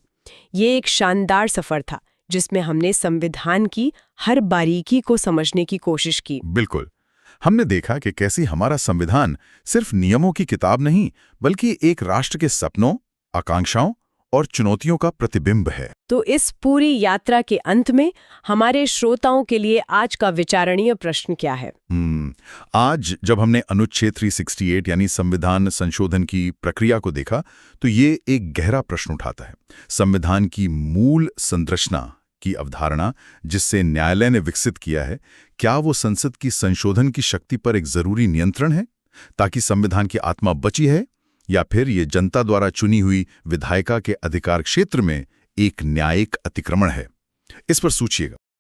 ये एक शानदार सफर था, जिसमें हमने संविधान की हर बारीकी को समझने की कोशिश की। बिल्कुल। हमने देखा कि कैसे हमारा संविधान सिर्फ नियमों की किताब नहीं, बल्कि एक राष्ट्र के सपनों, आकांक्षाओं और चुनौतियों का प्रतिबिंब है। तो इस पूरी यात्रा के अंत में हमारे श्रोताओं के लिए आज का विचारणीय प्रश्न क्या है? आज जब हमने अनुच्छेद 368 यानी संविधान संशोधन की प्रक्रिया को देखा, तो ये एक गहरा प्रश्न उठाता है। संविधान की मूल संरचना की अवधारणा जिससे न्यायालय ने विकसित किया है, क्या वो संसद की संशोधन की शक्ति पर एक जरूरी नियंत्रण है ताकि संविधान की आत्मा बची है, या फिर ये जनता द्वारा चुनी हुई विधायिका के अधिकार क्षेत्र में एक न्यायिक अतिक्रमण है? इस पर सोचिएगा।